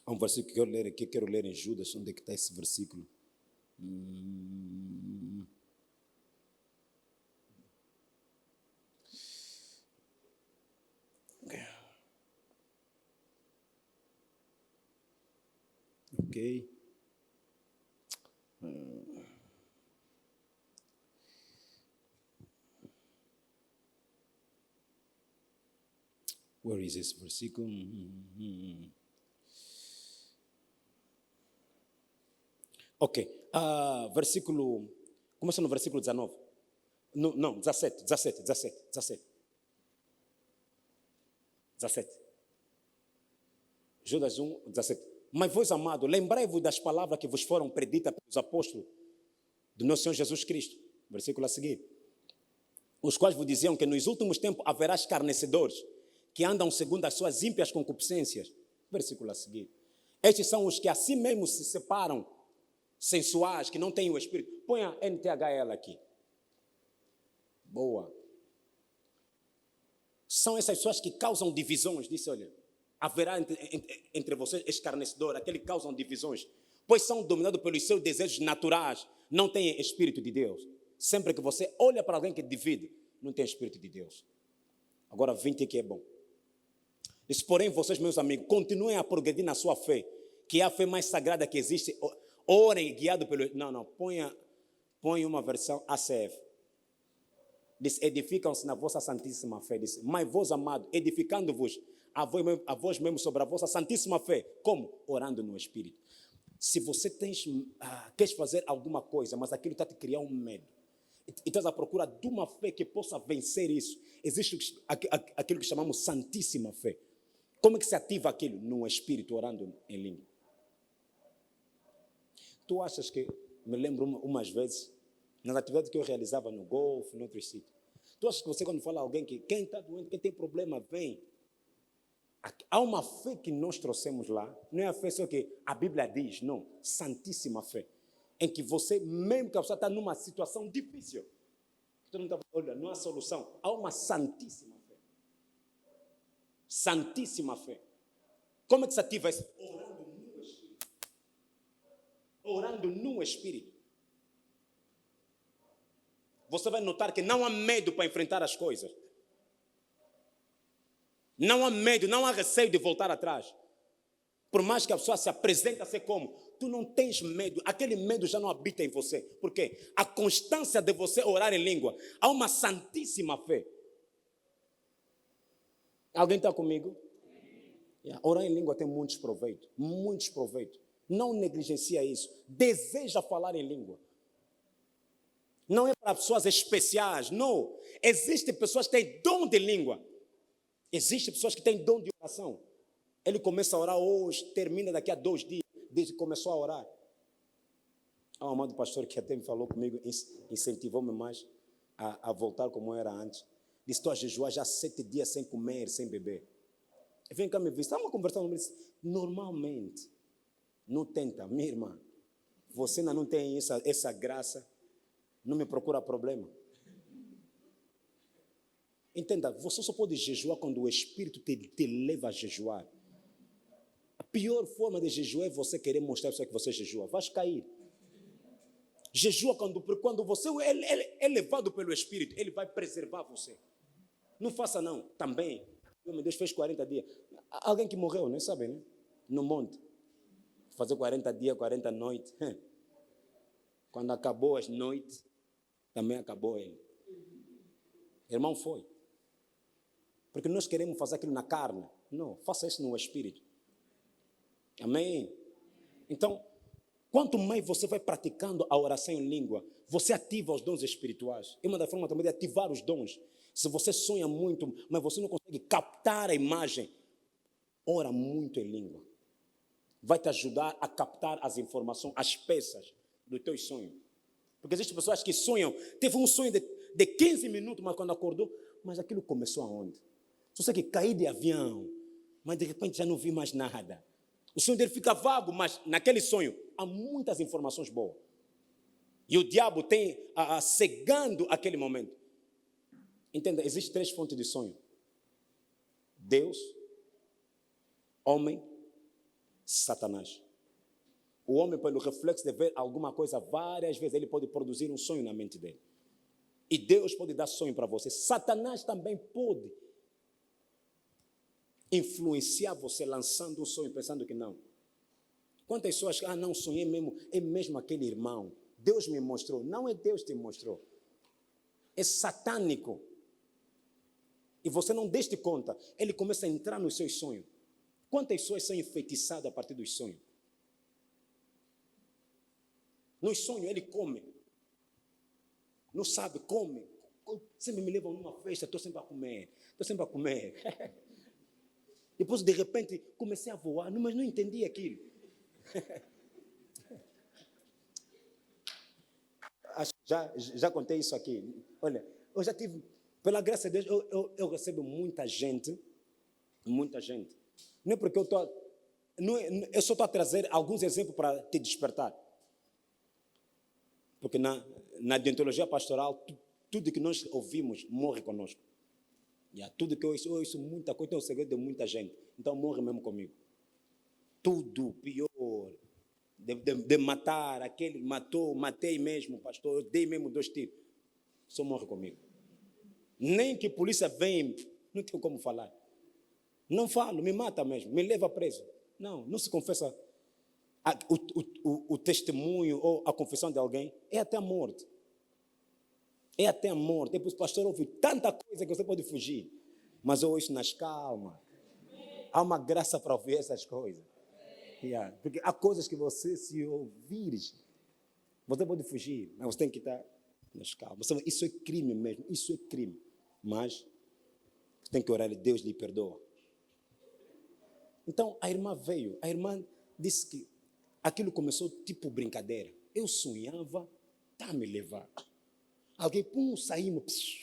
Há um versículo que eu quero ler aqui, quero ler em Judas. Onde é que está esse versículo? Ok. Where is this versículo? Ok. Versículo. Começa no versículo 19. Não, 17. Judas 1, 17. Mas vós, amado, lembrai-vos das palavras que vos foram preditas pelos apóstolos do nosso Senhor Jesus Cristo. Versículo a seguir. Os quais vos diziam que nos últimos tempos haverá escarnecedores que andam segundo as suas ímpias concupiscências. Versículo a seguir. Estes são os que assim mesmo se separam, sensuais, que não têm o Espírito. Põe a NTHL aqui. Boa. São essas pessoas que causam divisões. Disse, olha, haverá entre vocês escarnecedor, aquele que causam divisões, pois são dominados pelos seus desejos naturais, não têm Espírito de Deus. Sempre que você olha para alguém que divide, não tem Espírito de Deus. Agora 20 que é bom. Diz, porém, vocês, meus amigos, continuem a progredir na sua fé, que é a fé mais sagrada que existe. Orem guiado pelo... Não, põe uma versão ACF. Diz, edificam-se na vossa santíssima fé. Diz, mas vós, amados, edificando-vos a vós mesmo sobre a vossa santíssima fé. Como? Orando no Espírito. Se você queres fazer alguma coisa, mas aquilo está te criando um medo, e estás à procura de uma fé que possa vencer isso, existe aquilo que chamamos santíssima fé. Como é que se ativa aquilo? No Espírito, orando em língua. Tu achas que, me lembro umas vezes, nas atividades que eu realizava no golfe, em outros sítios, tu achas que você, quando fala a alguém que quem está doente, quem tem problema, vem. Há uma fé que nós trouxemos lá, não é a fé só que a Bíblia diz, não, santíssima fé, em que você, mesmo que a pessoa está numa situação difícil, todo mundo está, olha, não há solução, há uma santíssima fé. Santíssima fé. Como é que se ativa isso? Orando no Espírito. Orando no Espírito. Você vai notar que não há medo para enfrentar as coisas. Não há medo, não há receio de voltar atrás. Por mais que a pessoa se apresente a ser como, tu não tens medo, aquele medo já não habita em você. Por quê? A constância de você orar em língua, há uma santíssima fé. Alguém está comigo? Orar em língua tem muitos proveitos, muitos proveitos. Não negligencia isso. Deseja falar em língua. Não é para pessoas especiais, não. Existem pessoas que têm dom de língua. Existem pessoas que têm dom de oração. Ele começa a orar hoje, termina daqui a 2 dias, desde que começou a orar. Há um amado pastor que até me falou comigo, incentivou-me mais a voltar como era antes. Disse, estou a jejuar já 7 dias sem comer, sem beber. Vem cá me ver, estamos conversando, disse, normalmente, não tenta, minha irmã, você ainda não tem essa graça, não me procura problema. Entenda, você só pode jejuar quando o Espírito te leva a jejuar. A pior forma de jejuar é você querer mostrar que você jejua. Vais cair. Jejua quando você é levado pelo Espírito, Ele vai preservar você. Não faça não, também. Meu Deus, fez 40 dias. Alguém que morreu, né? Sabe, né? No monte. Fazer 40 dias, 40 noites. Quando acabou as noites, também acabou ele. Irmão, foi. Porque nós queremos fazer aquilo na carne. Não, faça isso no Espírito. Amém? Então, quanto mais você vai praticando a oração em língua, você ativa os dons espirituais. É uma das formas também de ativar os dons. Se você sonha muito, mas você não consegue captar a imagem, ora muito em língua. Vai te ajudar a captar as informações, as peças dos teus sonhos. Porque existem pessoas que sonham, teve um sonho de 15 minutos, mas quando acordou, mas aquilo começou aonde? Só sei que caí de avião, mas de repente já não vi mais nada. O sonho dele fica vago, mas naquele sonho há muitas informações boas. E o diabo tem cegando aquele momento. Entenda, existem 3 fontes de sonho. Deus, homem, Satanás. O homem, pelo reflexo de ver alguma coisa várias vezes, ele pode produzir um sonho na mente dele. E Deus pode dar sonho para você. Satanás também pode influenciar você lançando um sonho pensando que não. Quantas pessoas, não, sonhei mesmo, é mesmo aquele irmão. Deus me mostrou. Não é Deus que te mostrou. É satânico. E você não deste conta. Ele começa a entrar nos seus sonhos. Quantas pessoas são enfeitiçadas a partir dos sonhos? Nos sonhos ele come. Não sabe, come. Sempre me levam numa festa, estou sempre a comer. Estou sempre a comer. Depois, de repente, comecei a voar, mas não entendi aquilo. Já contei isso aqui. Olha, eu já tive, pela graça de Deus, eu recebo muita gente. Não é porque eu só estou a trazer alguns exemplos para te despertar. Porque na deontologia pastoral, tudo que nós ouvimos morre conosco. Tudo que eu ouço muita coisa, é um segredo de muita gente. Então morre mesmo comigo. Tudo pior. De matar, aquele matou, matei mesmo, pastor, eu dei mesmo 2 tiros. Só morre comigo. Nem que a polícia venha, não tenho como falar. Não falo, me mata mesmo, me leva preso. Não se confessa. O testemunho ou a confissão de alguém é até a morte. É até a morte. Depois o pastor ouve tanta coisa que você pode fugir. Mas eu ouço nas calmas. Há uma graça para ouvir essas coisas. Porque há coisas que você, se ouvires, você pode fugir. Mas você tem que estar nas calmas. Isso é crime mesmo. Isso é crime. Mas você tem que orar e Deus lhe perdoa. Então a irmã veio. A irmã disse que aquilo começou tipo brincadeira. Eu sonhava, tá me levar. Alguém, saímos.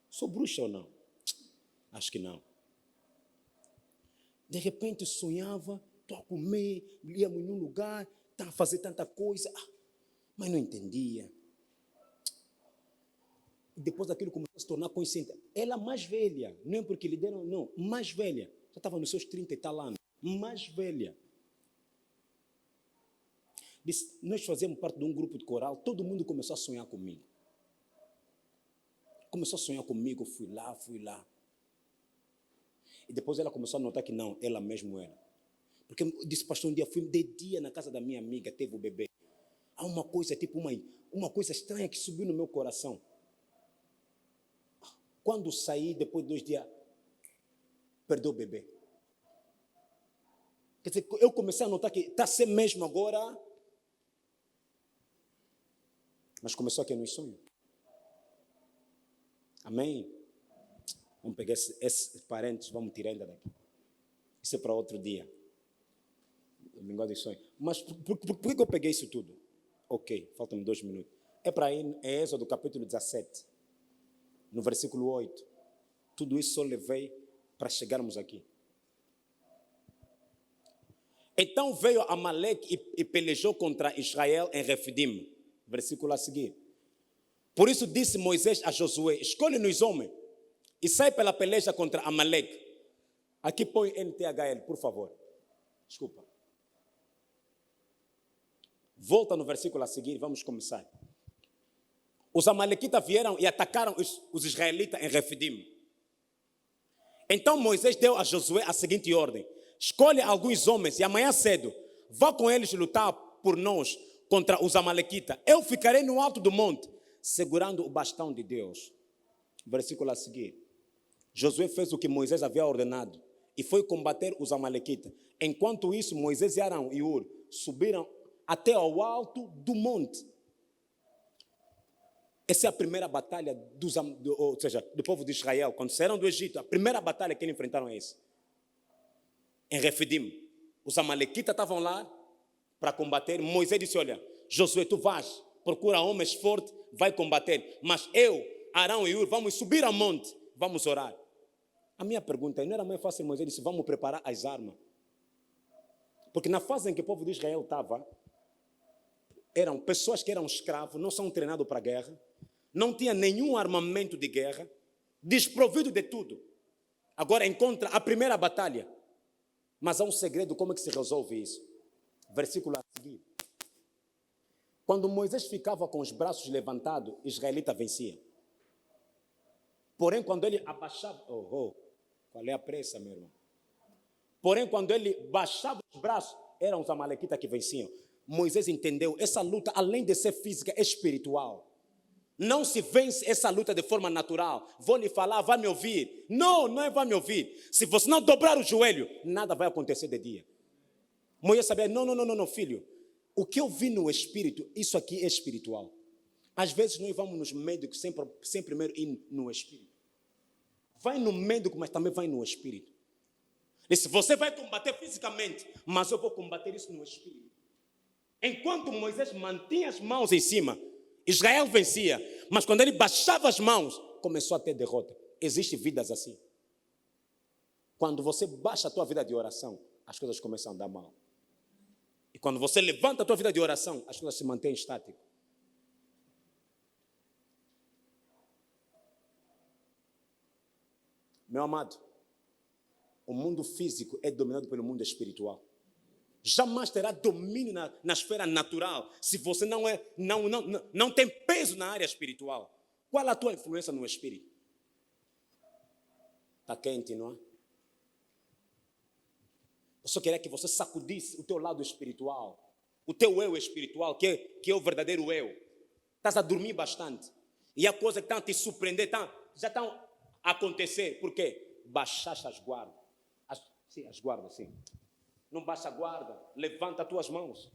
Sou bruxa ou não? Acho que não. De repente sonhava, estou a comer, íamos num lugar, estava a fazer tanta coisa, mas não entendia. E depois daquilo começou a se tornar consciente. Ela mais velha, não é porque lhe deram, não, mais velha. Já estava nos seus 30 e tal anos, mais velha. Disse, nós fazíamos parte de um grupo de coral, todo mundo começou a sonhar comigo. Começou a sonhar comigo, fui lá. E depois ela começou a notar que não, ela mesmo era. Porque disse, pastor, um dia fui de dia na casa da minha amiga, teve o bebê. Há uma coisa, tipo uma coisa estranha que subiu no meu coração. Quando saí, depois de 2 dias, perdeu o bebê. Quer dizer, eu comecei a notar que está a ser mesmo agora. Mas começou aqui nos sonhos. Amém? Vamos pegar esse parênteses, vamos tirar ainda daqui. Isso é para outro dia. Linguagem de sonho. Mas por que eu peguei isso tudo? Ok, faltam-me 2 minutos. É para ir em Êxodo capítulo 17, no versículo 8. Tudo isso só levei para chegarmos aqui. Então veio Amaleque e pelejou contra Israel em Refidim. Versículo a seguir. Por isso disse Moisés a Josué: escolhe-nos homens e sai pela peleja contra Amaleque. Aqui põe NTHL, por favor. Desculpa. Volta no versículo a seguir, vamos começar. Os amalequitas vieram e atacaram os israelitas em Refidim. Então Moisés deu a Josué a seguinte ordem: escolhe alguns homens e amanhã cedo vá com eles lutar por nós contra os amalequitas. Eu ficarei no alto do monte, segurando o bastão de Deus. Versículo a seguir. Josué fez o que Moisés havia ordenado e foi combater os amalequitas. Enquanto isso, Moisés e Arão e Ur subiram até ao alto do monte. Essa é a primeira batalha do povo de Israel. Quando saíram do Egito, a primeira batalha que eles enfrentaram é essa. Em Refidim. Os amalequitas estavam lá para combater. Moisés disse: olha, Josué, tu vais, procura homens fortes, vai combater. Mas eu, Arão e Ur, vamos subir ao monte, vamos orar. A minha pergunta é, não era mais fácil? Moisés disse: vamos preparar as armas. Porque na fase em que o povo de Israel estava, eram pessoas que eram escravos, não são treinados para a guerra, não tinha nenhum armamento de guerra, desprovido de tudo. Agora encontra a primeira batalha. Mas há um segredo, como é que se resolve isso? Versículo a seguir. Quando Moisés ficava com os braços levantados, Israelita vencia. Porém, quando ele abaixava... qual é a pressa, meu irmão? Porém, quando ele baixava os braços, eram os amalequitas que venciam. Moisés entendeu, essa luta, além de ser física, é espiritual. Não se vence essa luta de forma natural. Vou lhe falar, vai me ouvir. Não, não é vai me ouvir. Se você não dobrar o joelho, nada vai acontecer de dia. Moisés sabia, não, filho. O que eu vi no espírito, isso aqui é espiritual. Às vezes nós vamos nos médicos sem primeiro ir no espírito. Vai no médico, mas também vai no espírito. E se você vai combater fisicamente, mas eu vou combater isso no espírito. Enquanto Moisés mantinha as mãos em cima, Israel vencia. Mas quando ele baixava as mãos, começou a ter derrota. Existem vidas assim. Quando você baixa a tua vida de oração, as coisas começam a andar mal. E quando você levanta a tua vida de oração, as coisas se mantêm estáticas. Meu amado, o mundo físico é dominado pelo mundo espiritual. Jamais terá domínio na esfera natural se você não tem peso na área espiritual. Qual é a tua influência no espírito? Está quente, não é? Eu só queria que você sacudisse o teu lado espiritual, o teu eu espiritual, que é o verdadeiro eu. Estás a dormir bastante. E a coisa que está a te surpreender, já estão a acontecer. Por quê? Baixaste as guardas. As guardas, sim. Não baixa a guarda, levanta as tuas mãos.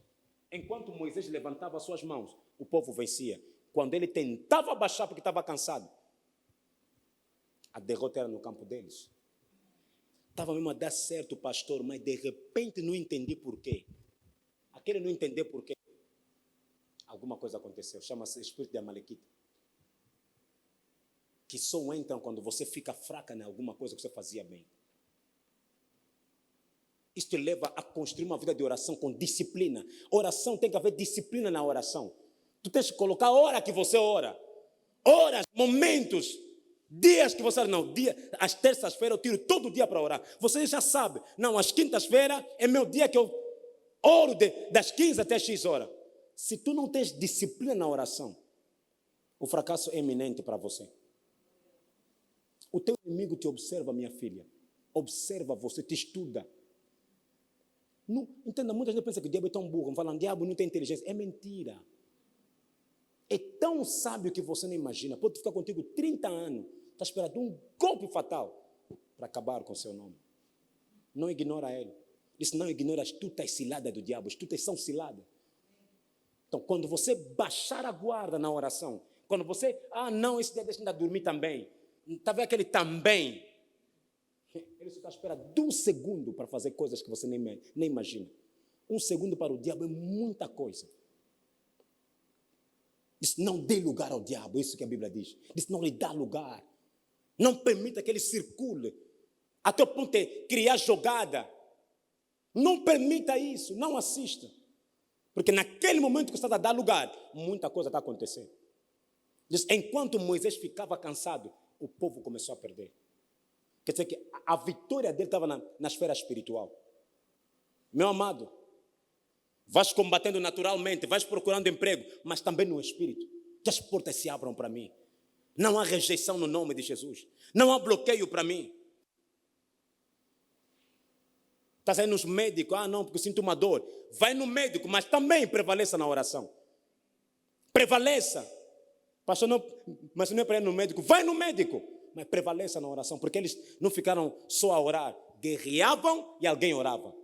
Enquanto Moisés levantava as suas mãos, o povo vencia. Quando ele tentava baixar porque estava cansado, a derrota era no campo deles. Estava mesmo a dar certo, pastor, mas de repente não entendi porquê. Aquele não entender porquê. Alguma coisa aconteceu, chama-se espírito de Amalequita. Que só entram quando você fica fraca em alguma coisa que você fazia bem. Isto leva a construir uma vida de oração com disciplina. Oração, tem que haver disciplina na oração. Tu tens que colocar a hora que você ora. Horas, momentos, dias que você ora. Não, às terças-feiras eu tiro todo dia para orar. Você já sabe. Não, às quintas-feiras é meu dia que eu oro das 15 até X horas. Se tu não tens disciplina na oração, o fracasso é iminente para você. O teu inimigo te observa, minha filha. Observa você, te estuda. Não, entenda, muita gente pensa que o diabo é tão burro, falam, diabo não tem inteligência. É mentira. É tão sábio que você não imagina. Pode ficar contigo 30 anos, está esperando um golpe fatal para acabar com o seu nome. Não ignora ele. Diz, não ignora as tutas ciladas do diabo, as tutas são ciladas. Então, quando você baixar a guarda na oração, quando você, não, esse dia deixa de dormir também. Está vendo aquele também? Ele só está à espera de um segundo para fazer coisas que você nem imagina. Um segundo para o diabo é muita coisa. Diz, não dê lugar ao diabo, isso que a Bíblia diz. Diz, não lhe dá lugar. Não permita que ele circule. Até o ponto de criar jogada. Não permita isso, não assista. Porque naquele momento que você está a dar lugar, muita coisa está acontecendo. Diz, enquanto Moisés ficava cansado, o povo começou a perder. Quer dizer que a vitória dele estava na esfera espiritual. Meu amado, vais combatendo naturalmente, vais procurando emprego, mas também no espírito. Que as portas se abram para mim. Não há rejeição no nome de Jesus. Não há bloqueio para mim. Está saindo nos médicos, não, porque eu sinto uma dor. Vai no médico, mas também prevaleça na oração. Prevaleça. Pastor, não, mas não é para ir no médico. Vai no médico, mas prevaleça na oração, porque eles não ficaram só a orar. Guerreavam e alguém orava.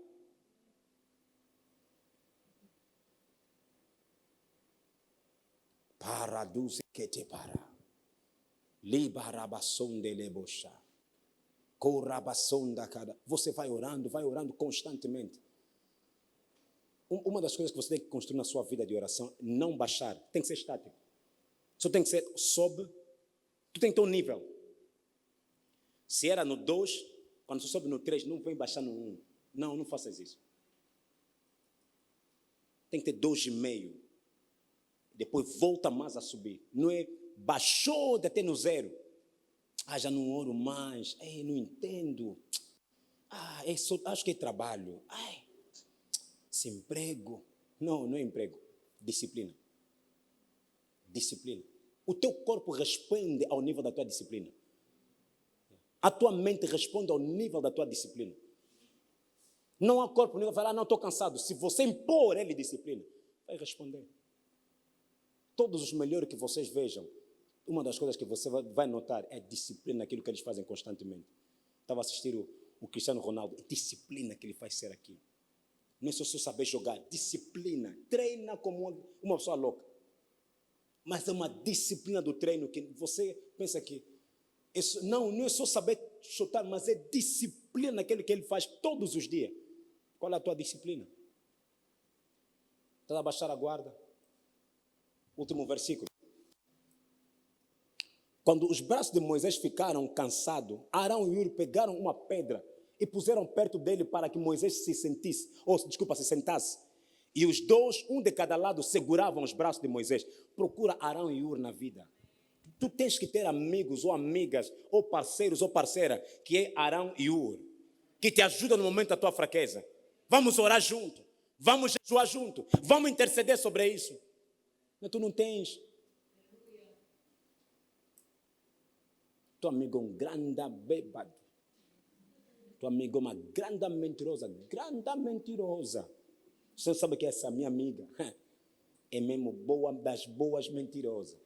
Paraduze que te para. Libarabação de lebosha. Você vai orando constantemente. Uma das coisas que você tem que construir na sua vida de oração, não baixar, tem que ser estático. Só tem que ser sobe, tu tem que ter um nível. Se era no 2, quando você sobe no 3, não vem baixar no 1. Não faças isso. Tem que ter 2,5. Depois volta mais a subir. Não é baixou de até no 0. Já não oro mais. Não entendo. Acho que é trabalho. Esse emprego. Não é emprego. Disciplina. Disciplina. O teu corpo responde ao nível da tua disciplina. A tua mente responde ao nível da tua disciplina. Não há corpo, ninguém vai falar, não, estou cansado. Se você impor ele disciplina, vai responder. Todos os melhores que vocês vejam, uma das coisas que você vai notar é a disciplina naquilo que eles fazem constantemente. Estava a assistir o Cristiano Ronaldo, disciplina que ele faz ser aqui. Não é só saber jogar, disciplina. Treina como uma pessoa louca. Mas é uma disciplina do treino que você pensa que não é só saber chutar, mas é disciplina naquilo que ele faz todos os dias. Qual é a tua disciplina? Está a baixar a guarda? Último versículo. Quando os braços de Moisés ficaram cansados, Arão e Hur pegaram uma pedra e puseram perto dele para que Moisés se sentasse. E os dois, um de cada lado, seguravam os braços de Moisés. Procura Arão e Hur na vida. Tu tens que ter amigos ou amigas, ou parceiros ou parceira, que é Arão e Hur, que te ajudam no momento da tua fraqueza. Vamos orar junto, vamos jejuar junto, vamos interceder sobre isso. Mas tu não tens. Tu amigo é um grande bêbado. Tu amigo é uma grande mentirosa, Você sabe que essa minha amiga é mesmo boa das boas mentirosas.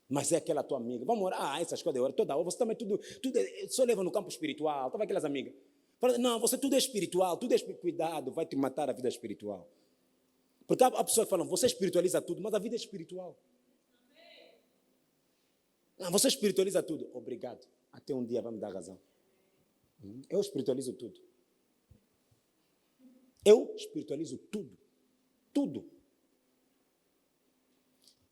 Mas é aquela tua amiga. Vamos orar, essas coisas de hora, toda hora. Você também tudo só leva no campo espiritual. Estava aquelas amigas. Fala, não, você tudo é espiritual, cuidado, vai te matar a vida espiritual. Porque há pessoas que falam, você espiritualiza tudo, mas a vida é espiritual. Não, você espiritualiza tudo. Obrigado. Até um dia vai me dar razão. Eu espiritualizo tudo. Eu espiritualizo tudo. Tudo.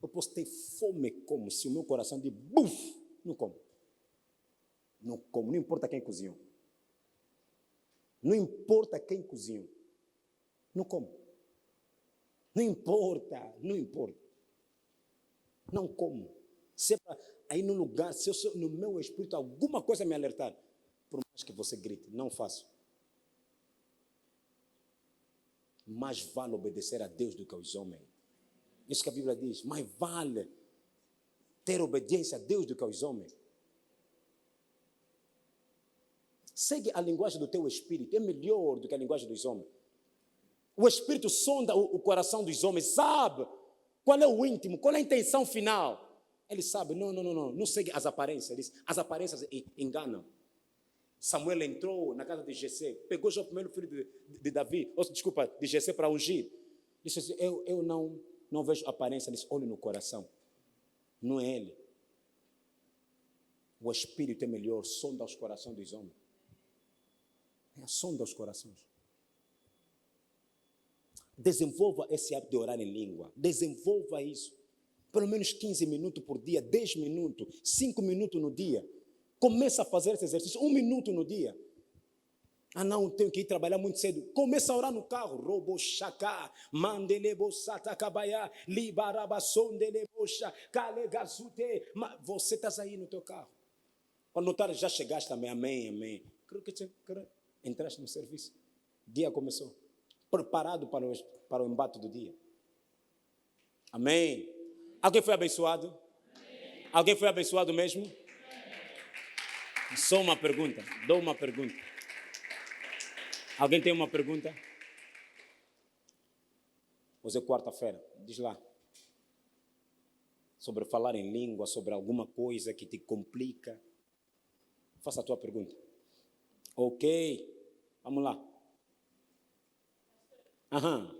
Eu posso ter fome como se o meu coração de buf, não como. Não como, não importa quem cozinhou. Não importa quem cozinhou. Não como. Não importa. Não como. Se aí no lugar, se eu sou no meu espírito, alguma coisa me alertar, por mais que você grite, não faço. Mais vale obedecer a Deus do que aos homens. Isso que a Bíblia diz, mais vale ter obediência a Deus do que aos homens. Segue a linguagem do teu espírito, é melhor do que a linguagem dos homens. O espírito sonda o coração dos homens, sabe qual é o íntimo, qual é a intenção final. Ele sabe, não segue as aparências. As aparências enganam. Samuel entrou na casa de Jessé, pegou já o primeiro filho de Davi, de Jessé para ungir. Disse assim, eu não vejo aparência, disse, olho no coração. Não é ele. O Espírito é melhor, sonda os corações dos homens. Sonda os corações. Desenvolva esse hábito de orar em língua. Desenvolva isso. Pelo menos 15 minutos por dia, 10 minutos, 5 minutos no dia. Começa a fazer esse exercício, 1 minuto no dia. Ah, não, tenho que ir trabalhar muito cedo. Começa a orar no carro. Robo shaka, mandelebo satakabaya, libarabasondelebosha, kalegazute. Você está aí no teu carro. Quando já chegaste também, amém, amém. Entraste no serviço. O dia começou. Preparado para o embate do dia. Amém. Alguém foi abençoado? Amém. Alguém foi abençoado mesmo? Amém. Só uma pergunta. Dou uma pergunta. Alguém tem uma pergunta? Hoje é quarta-feira. Diz lá. Sobre falar em língua, sobre alguma coisa que te complica. Faça a tua pergunta. Ok. Vamos lá. Aham.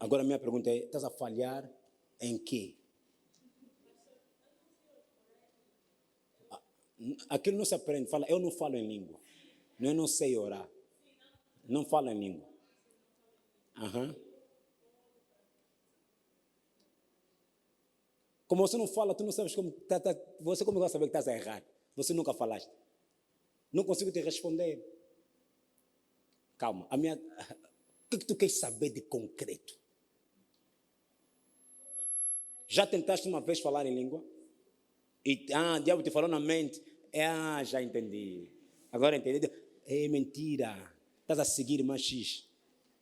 Agora a minha pergunta é, estás a falhar em quê? Aquilo não se aprende. Fala, eu não falo em língua. Eu não sei orar. Não falo em língua. Aham. Como você não fala, tu não sabes como... Você como vai saber que estás a errar? Você nunca falaste. Não consigo te responder. Calma. O que tu queres saber de concreto? Já tentaste uma vez falar em língua? E o diabo te falou na mente. Já entendi. Agora entendi. É mentira. Estás a seguir mais X.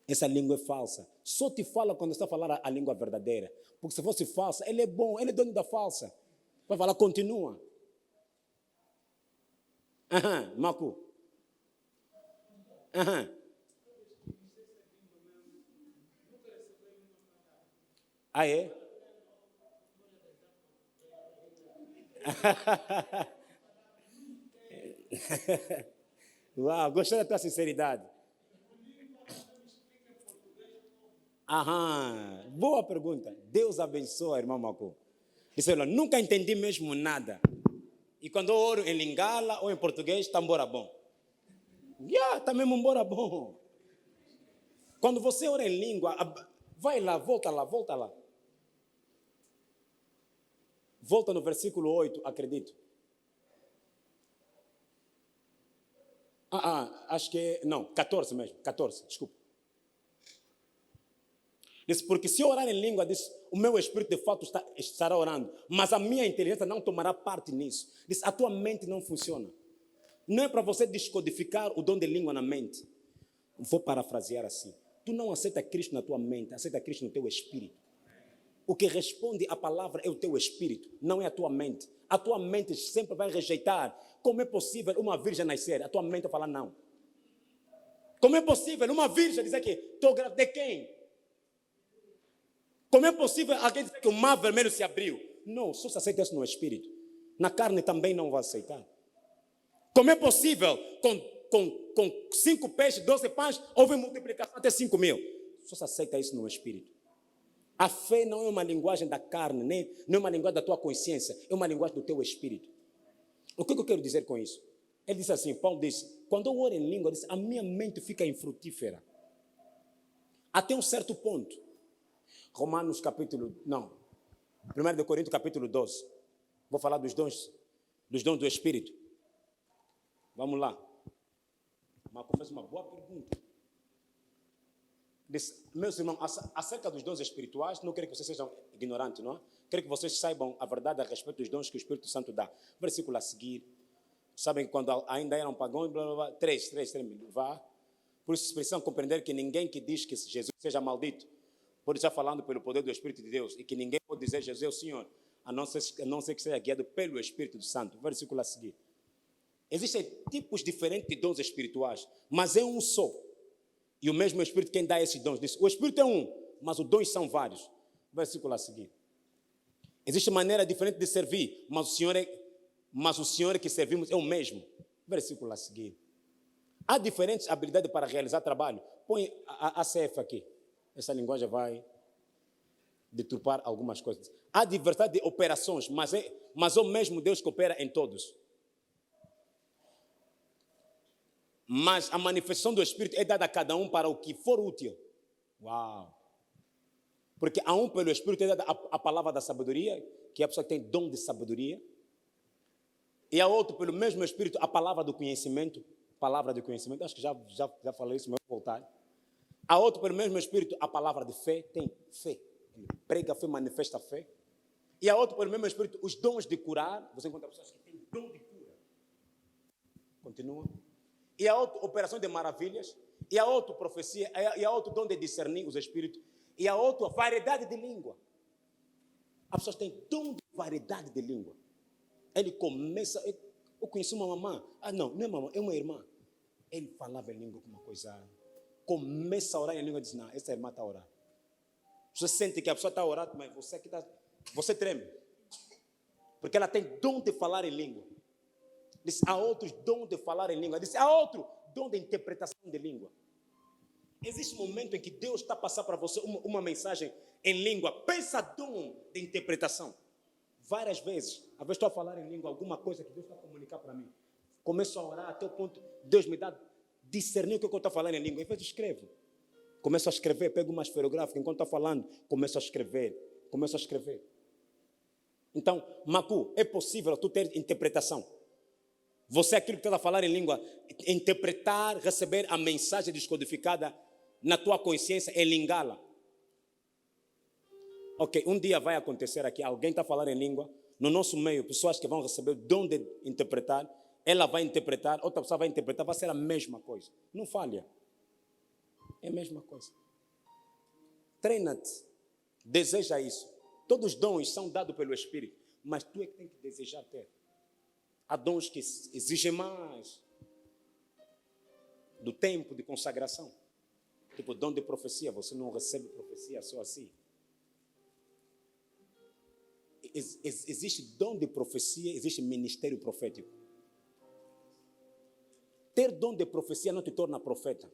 Essa língua é falsa. Só te fala quando está a falar a língua verdadeira. Porque se fosse falsa, ele é bom, ele é dono da falsa. Vai falar, continua. Macu. Ah, é? Uau, gostei da tua sinceridade. Boa pergunta. Deus abençoe, irmão Macu. Disse, nunca entendi mesmo nada. E quando eu oro em lingala ou em português, está embora bom. Está mesmo embora bom. Quando você ora em língua, vai lá, volta lá, volta lá. Volta no versículo 8, acredito. Acho que não, 14 mesmo, 14, desculpa. Diz, porque se eu orar em língua, diz, o meu espírito de fato estará orando, mas a minha inteligência não tomará parte nisso. Diz, a tua mente não funciona. Não é para você descodificar o dom de língua na mente. Vou parafrasear assim. Tu não aceita Cristo na tua mente, aceita Cristo no teu espírito. O que responde à palavra é o teu espírito, não é a tua mente. A tua mente sempre vai rejeitar. Como é possível uma virgem nascer? A tua mente vai falar não. Como é possível uma virgem dizer que estou grávida de quem? Como é possível alguém dizer que o mar vermelho se abriu? Não, só se aceita isso no espírito. Na carne também não vai aceitar. Como é possível com 5 peixes, 12 pães, houve multiplicação até 5.000? Só se aceita isso no espírito. A fé não é uma linguagem da carne, não é uma linguagem da tua consciência, é uma linguagem do teu espírito. O que eu quero dizer com isso? Ele disse assim, Paulo disse, quando eu oro em língua, disse, a minha mente fica infrutífera. Até um certo ponto. Romanos capítulo, não, 1 Coríntios capítulo 12. Vou falar dos dons do Espírito. Vamos lá. Marco fez uma boa pergunta. Diz, meus irmãos, acerca dos dons espirituais, não quero que vocês sejam ignorantes, não é? Quero que vocês saibam a verdade a respeito dos dons que o Espírito Santo dá. Versículo a seguir. Sabem que quando ainda eram pagãos, blá, blá, blá, 3, vá. Por isso precisam compreender que ninguém que diz que Jesus seja maldito pode estar falando pelo poder do Espírito de Deus e que ninguém pode dizer Jesus é o Senhor, a não ser que seja guiado pelo Espírito Santo. Versículo a seguir. Existem tipos diferentes de dons espirituais, mas é um só. E o mesmo Espírito quem dá esses dons. Diz, o Espírito é um, mas os dons são vários. Versículo a seguir. Existe maneira diferente de servir, mas o Senhor que servimos é o mesmo. Versículo a seguir. Há diferentes habilidades para realizar trabalho. Põe a CF aqui. Essa linguagem vai deturpar algumas coisas. Há diversidade de operações, mas é o mesmo Deus que opera em todos. Mas a manifestação do Espírito é dada a cada um para o que for útil. Uau! Porque a um pelo Espírito é dada a palavra da sabedoria, que é a pessoa que tem dom de sabedoria. E a outro pelo mesmo Espírito a palavra do conhecimento. Palavra de conhecimento, acho que já falei isso, mas vou voltar. A outro pelo mesmo Espírito a palavra de fé, tem fé. Ele prega a fé, manifesta a fé. E a outro pelo mesmo Espírito os dons de curar. Você encontra pessoas que têm dom de cura. Continua. E a outra operação de maravilhas. E a outra profecia. E a outro dom de discernir os espíritos. E a outra variedade de língua. As pessoas têm dom de variedade de língua. Ele começa. Eu conheci uma mamã. Não é mamã, é uma irmã. Ele falava em língua com uma coisa. Começa a orar em língua e diz: não, essa irmã está a orar. Você sente que a pessoa está a orar, mas você aqui está. Você treme. Porque ela tem dom de falar em língua. Diz: há outros dom de falar em língua. Diz: há outro dom de interpretação de língua. Existe um momento em que Deus está a passar para você uma mensagem em língua. Pensa dom de interpretação. Várias vezes, às vezes estou a falar em língua, alguma coisa que Deus está a comunicar para mim. Começo a orar até o ponto, Deus me dá discernir o que eu estou falando em língua. Em vez de escrevo. Começo a escrever, pego uma esferográfica, enquanto estou falando, começo a escrever. Então, Macu, é possível tu ter interpretação. Você, aquilo que está a falar em língua, interpretar, receber a mensagem descodificada na tua consciência e lingá-la. Ok, um dia vai acontecer aqui, alguém está a falar em língua, no nosso meio, pessoas que vão receber o dom de interpretar, ela vai interpretar, outra pessoa vai interpretar, vai ser a mesma coisa. Não falha. É a mesma coisa. Treina-te. Deseja isso. Todos os dons são dados pelo Espírito, mas tu é que tem que desejar ter. Há dons que exigem mais do tempo de consagração. Tipo, dom de profecia, você não recebe profecia só assim. Existe dom de profecia, existe ministério profético. Ter dom de profecia não te torna profeta.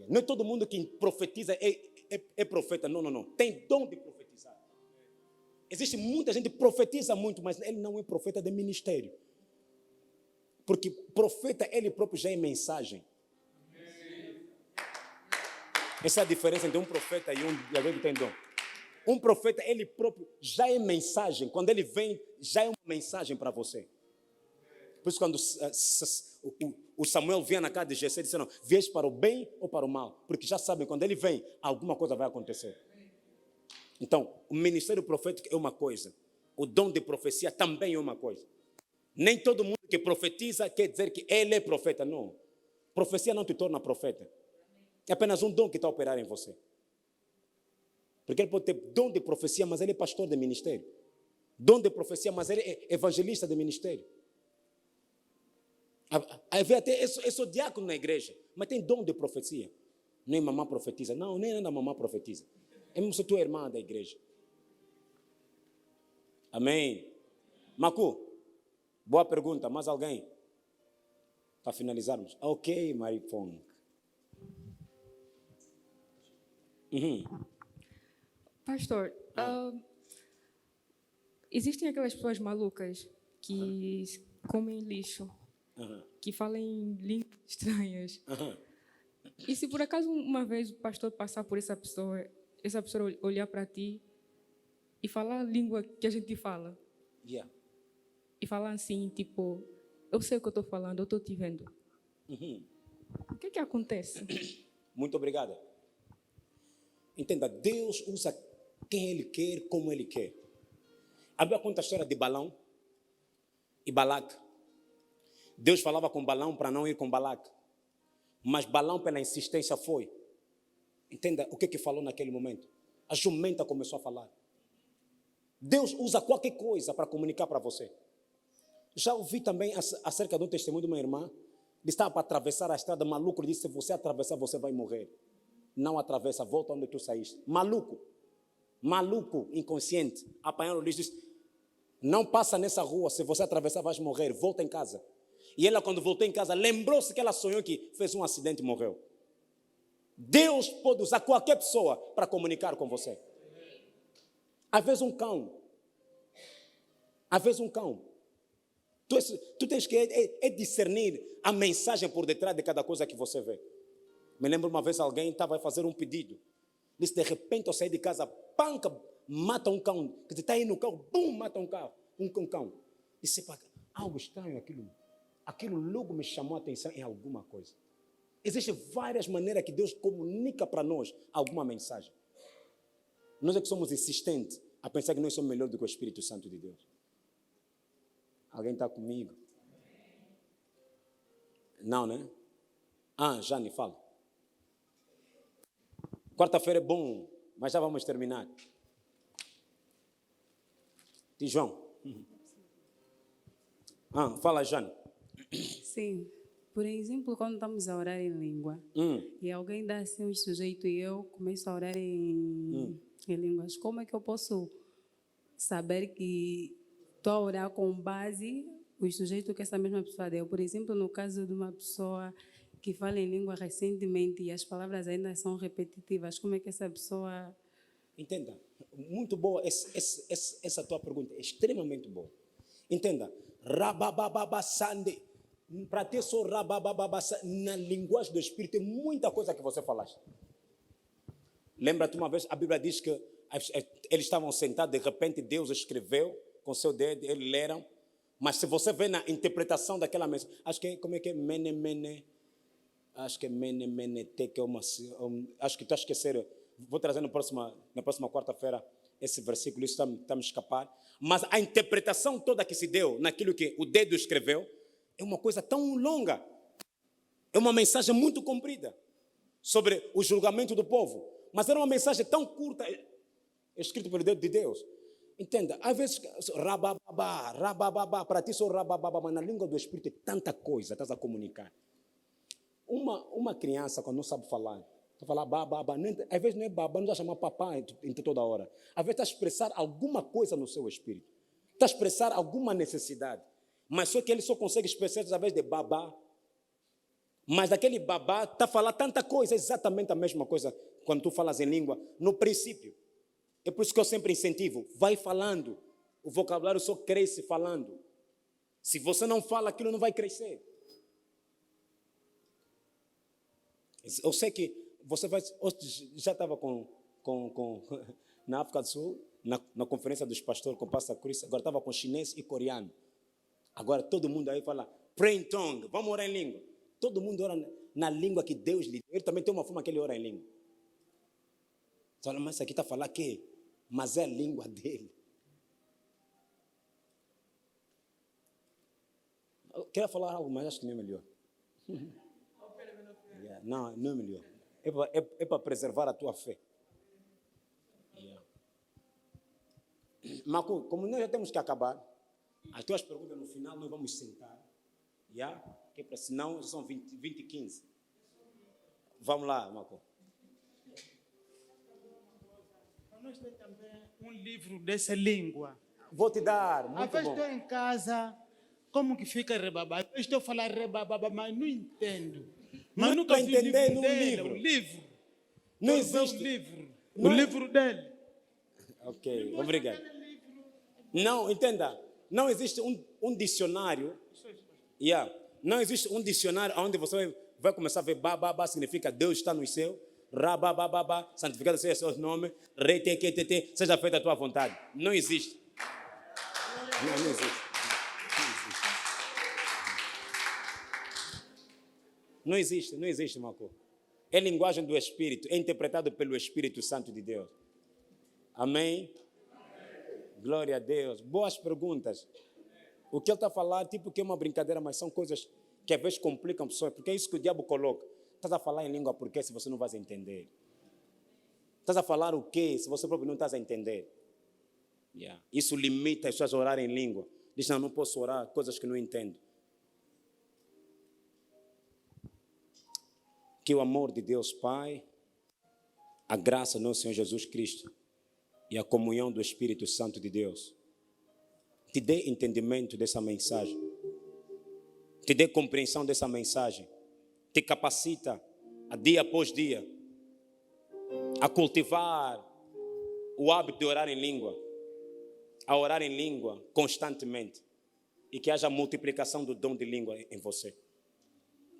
Não é todo mundo que profetiza é profeta. Não. Tem dom de profetizar. Existe muita gente que profetiza muito, mas ele não é profeta de ministério. Porque profeta, ele próprio já é mensagem. Essa é a diferença entre um profeta e alguém que tem dom. Um profeta, ele próprio já é mensagem. Quando ele vem, já é uma mensagem para você. Por isso, quando o Samuel vinha na casa de Jessé, disse: não, vieste para o bem ou para o mal? Porque já sabem, quando ele vem, alguma coisa vai acontecer. Então, o ministério profético é uma coisa. O dom de profecia também é uma coisa. Nem todo mundo que profetiza quer dizer que ele é profeta. Não. Profecia não te torna profeta. É apenas um dom que está a operar em você. Porque ele pode ter dom de profecia, mas ele é pastor de ministério. Dom de profecia, mas ele é evangelista de ministério. Aí vê até, eu sou diácono na igreja, mas tem dom de profecia. Nem mamãe profetiza. Não, nem a mamãe profetiza. É mesmo se tua irmã da igreja. Amém. Macu, boa pergunta. Mais alguém? Para finalizarmos. Ok, Marifong.
Pastor, existem aquelas pessoas malucas que comem lixo, que falam em línguas estranhas. E se por acaso uma vez o pastor passar por essa pessoa olhar para ti e falar a língua que a gente fala, e falar assim, tipo, eu sei o que eu estou falando, eu estou te vendo. O que acontece?
Muito obrigado. Entenda, Deus usa quem Ele quer, como Ele quer. A Bíblia conta a história de Balão e Balac. Deus falava com Balão para não ir com Balac. Mas Balão, pela insistência, foi. Entenda o que falou naquele momento. A jumenta começou a falar. Deus usa qualquer coisa para comunicar para você. Já ouvi também acerca do testemunho de uma irmã. Ele estava para atravessar a estrada, maluco. Ele disse: se você atravessar, você vai morrer. Não atravessa, volta onde tu saíste. Maluco, inconsciente, apanhando o lixo, disse: não passa nessa rua, se você atravessar vais morrer, volta em casa. E ela, quando voltou em casa, lembrou-se que ela sonhou que fez um acidente e morreu. Deus pode usar qualquer pessoa para comunicar com você. Às vezes um cão. Às vezes um cão. Tu tens que discernir a mensagem por detrás de cada coisa que você vê. Me lembro uma vez alguém estava a fazer um pedido. Disse, de repente eu saí de casa, panca, mata um cão. Quer dizer, está aí no carro, bum, mata um cão. Disse, pá, algo estranho aquilo. Aquilo logo me chamou a atenção em alguma coisa. Existem várias maneiras que Deus comunica para nós alguma mensagem. Nós é que somos insistentes a pensar que nós somos melhor do que o Espírito Santo de Deus. Alguém está comigo? Não, né? Jane, fala. Quarta-feira é bom, mas já vamos terminar. João. Fala, Jane.
Sim. Por exemplo, quando estamos a orar em língua e alguém dá assim um sujeito e eu começo a orar em línguas, como é que eu posso saber que estou a orar com base o sujeito que essa mesma pessoa deu? Por exemplo, no caso de uma pessoa que fala em língua recentemente e as palavras ainda são repetitivas, como é que essa pessoa...
Entenda, muito boa essa tua pergunta, é extremamente boa. Entenda, rabababa sande. Para ter só rabababa na linguagem do Espírito, tem muita coisa que você falaste. Lembra-te uma vez, a Bíblia diz que eles estavam sentados, de repente Deus escreveu com seu dedo, eles leram, mas se você vê na interpretação daquela mensagem, acho que como é que é? Acho que é que é uma... Acho que está a esquecer, vou trazer na próxima quarta-feira esse versículo, isso está me escapar. Mas a interpretação toda que se deu naquilo que o dedo escreveu, é uma coisa tão longa, é uma mensagem muito comprida sobre o julgamento do povo, mas era uma mensagem tão curta, escrita pelo dedo de Deus. Entenda, às vezes, rabababa, para ti só rabababa, mas na língua do Espírito é tanta coisa, estás a comunicar. Uma criança, quando não sabe falar, está a falar bababa, às vezes não é babá, não está a chamar papá em toda hora. Às vezes está a expressar alguma coisa no seu espírito, está a expressar alguma necessidade. Mas só que ele só consegue expressar através de babá. Mas aquele babá está a falar tanta coisa, é exatamente a mesma coisa quando tu falas em língua, no princípio. É por isso que eu sempre incentivo, vai falando. O vocabulário só cresce falando. Se você não fala, aquilo não vai crescer. Eu sei que você vai... Já estava na África do Sul, na conferência dos pastores com o pastor Chris, agora estava com chinês e coreano. Agora todo mundo aí fala, pray in tongue, vamos orar em língua. Todo mundo ora na língua que Deus lhe deu. Ele também tem uma forma que ele ora em língua. Você fala, mas isso aqui está a falar que? Mas é a língua dele. Eu queria falar algo, mas acho que não é melhor. Não é melhor. É para preservar a tua fé. Marco, como nós já temos que acabar, as tuas perguntas no final nós vamos sentar. Que para senão são 20 e 15. Vamos lá, Marco.
Nós temos também um livro dessa língua.
Vou te dar, muito
Às vezes
bom.
estou em casa, como que fica rebabá? Eu estou a falar rebabá, mas não entendo. Mas
Não
nunca
vai
vi o
entender
livro
num
dele,
livro.
o livro.
Não
Estou a ver
existe.
o livro.
Não-
O livro dele.
Ok, obrigado. Não, entenda, não existe um dicionário. Não existe um dicionário onde você vai começar a ver babá significa Deus está no céu, rabababa, santificado seja o seu nome, retequetete, seja feita a tua vontade. Não existe. Não existe. Não existe, Marco. É linguagem do Espírito, é interpretado pelo Espírito Santo de Deus. Amém? Glória a Deus. Boas perguntas. O que ele está a falar, tipo que é uma brincadeira, mas são coisas que às vezes complicam pessoas, porque é isso que o diabo coloca. Estás a falar em língua por quê se você não vai entender? Estás a falar o quê se você próprio não estás a entender? Isso limita as pessoas a orarem em língua. Diz, não posso orar coisas que não entendo. Que o amor de Deus Pai, a graça do nosso Senhor Jesus Cristo e a comunhão do Espírito Santo de Deus te dê entendimento dessa mensagem, te dê compreensão dessa mensagem, te capacita a dia após dia a cultivar o hábito de orar em língua, a orar em língua constantemente, e que haja multiplicação do dom de língua em você.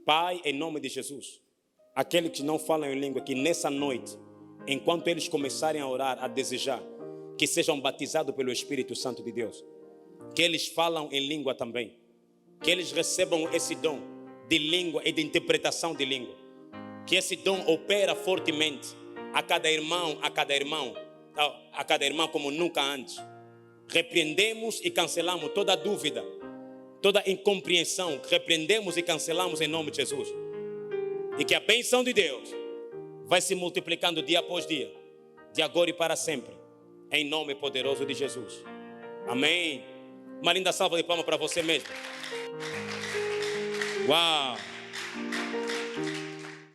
Pai, em nome de Jesus, aqueles que não falam em língua, que nessa noite, enquanto eles começarem a orar, a desejar, que sejam batizados pelo Espírito Santo de Deus, que eles falam em língua também, que eles recebam esse dom de língua e de interpretação de língua, que esse dom opera fortemente a cada irmão como nunca antes. Repreendemos e cancelamos toda dúvida, toda incompreensão, repreendemos e cancelamos em nome de Jesus. E que a bênção de Deus vai se multiplicando dia após dia, de agora e para sempre, em nome poderoso de Jesus. Amém. Uma linda salva de palmas para você mesmo. Uau!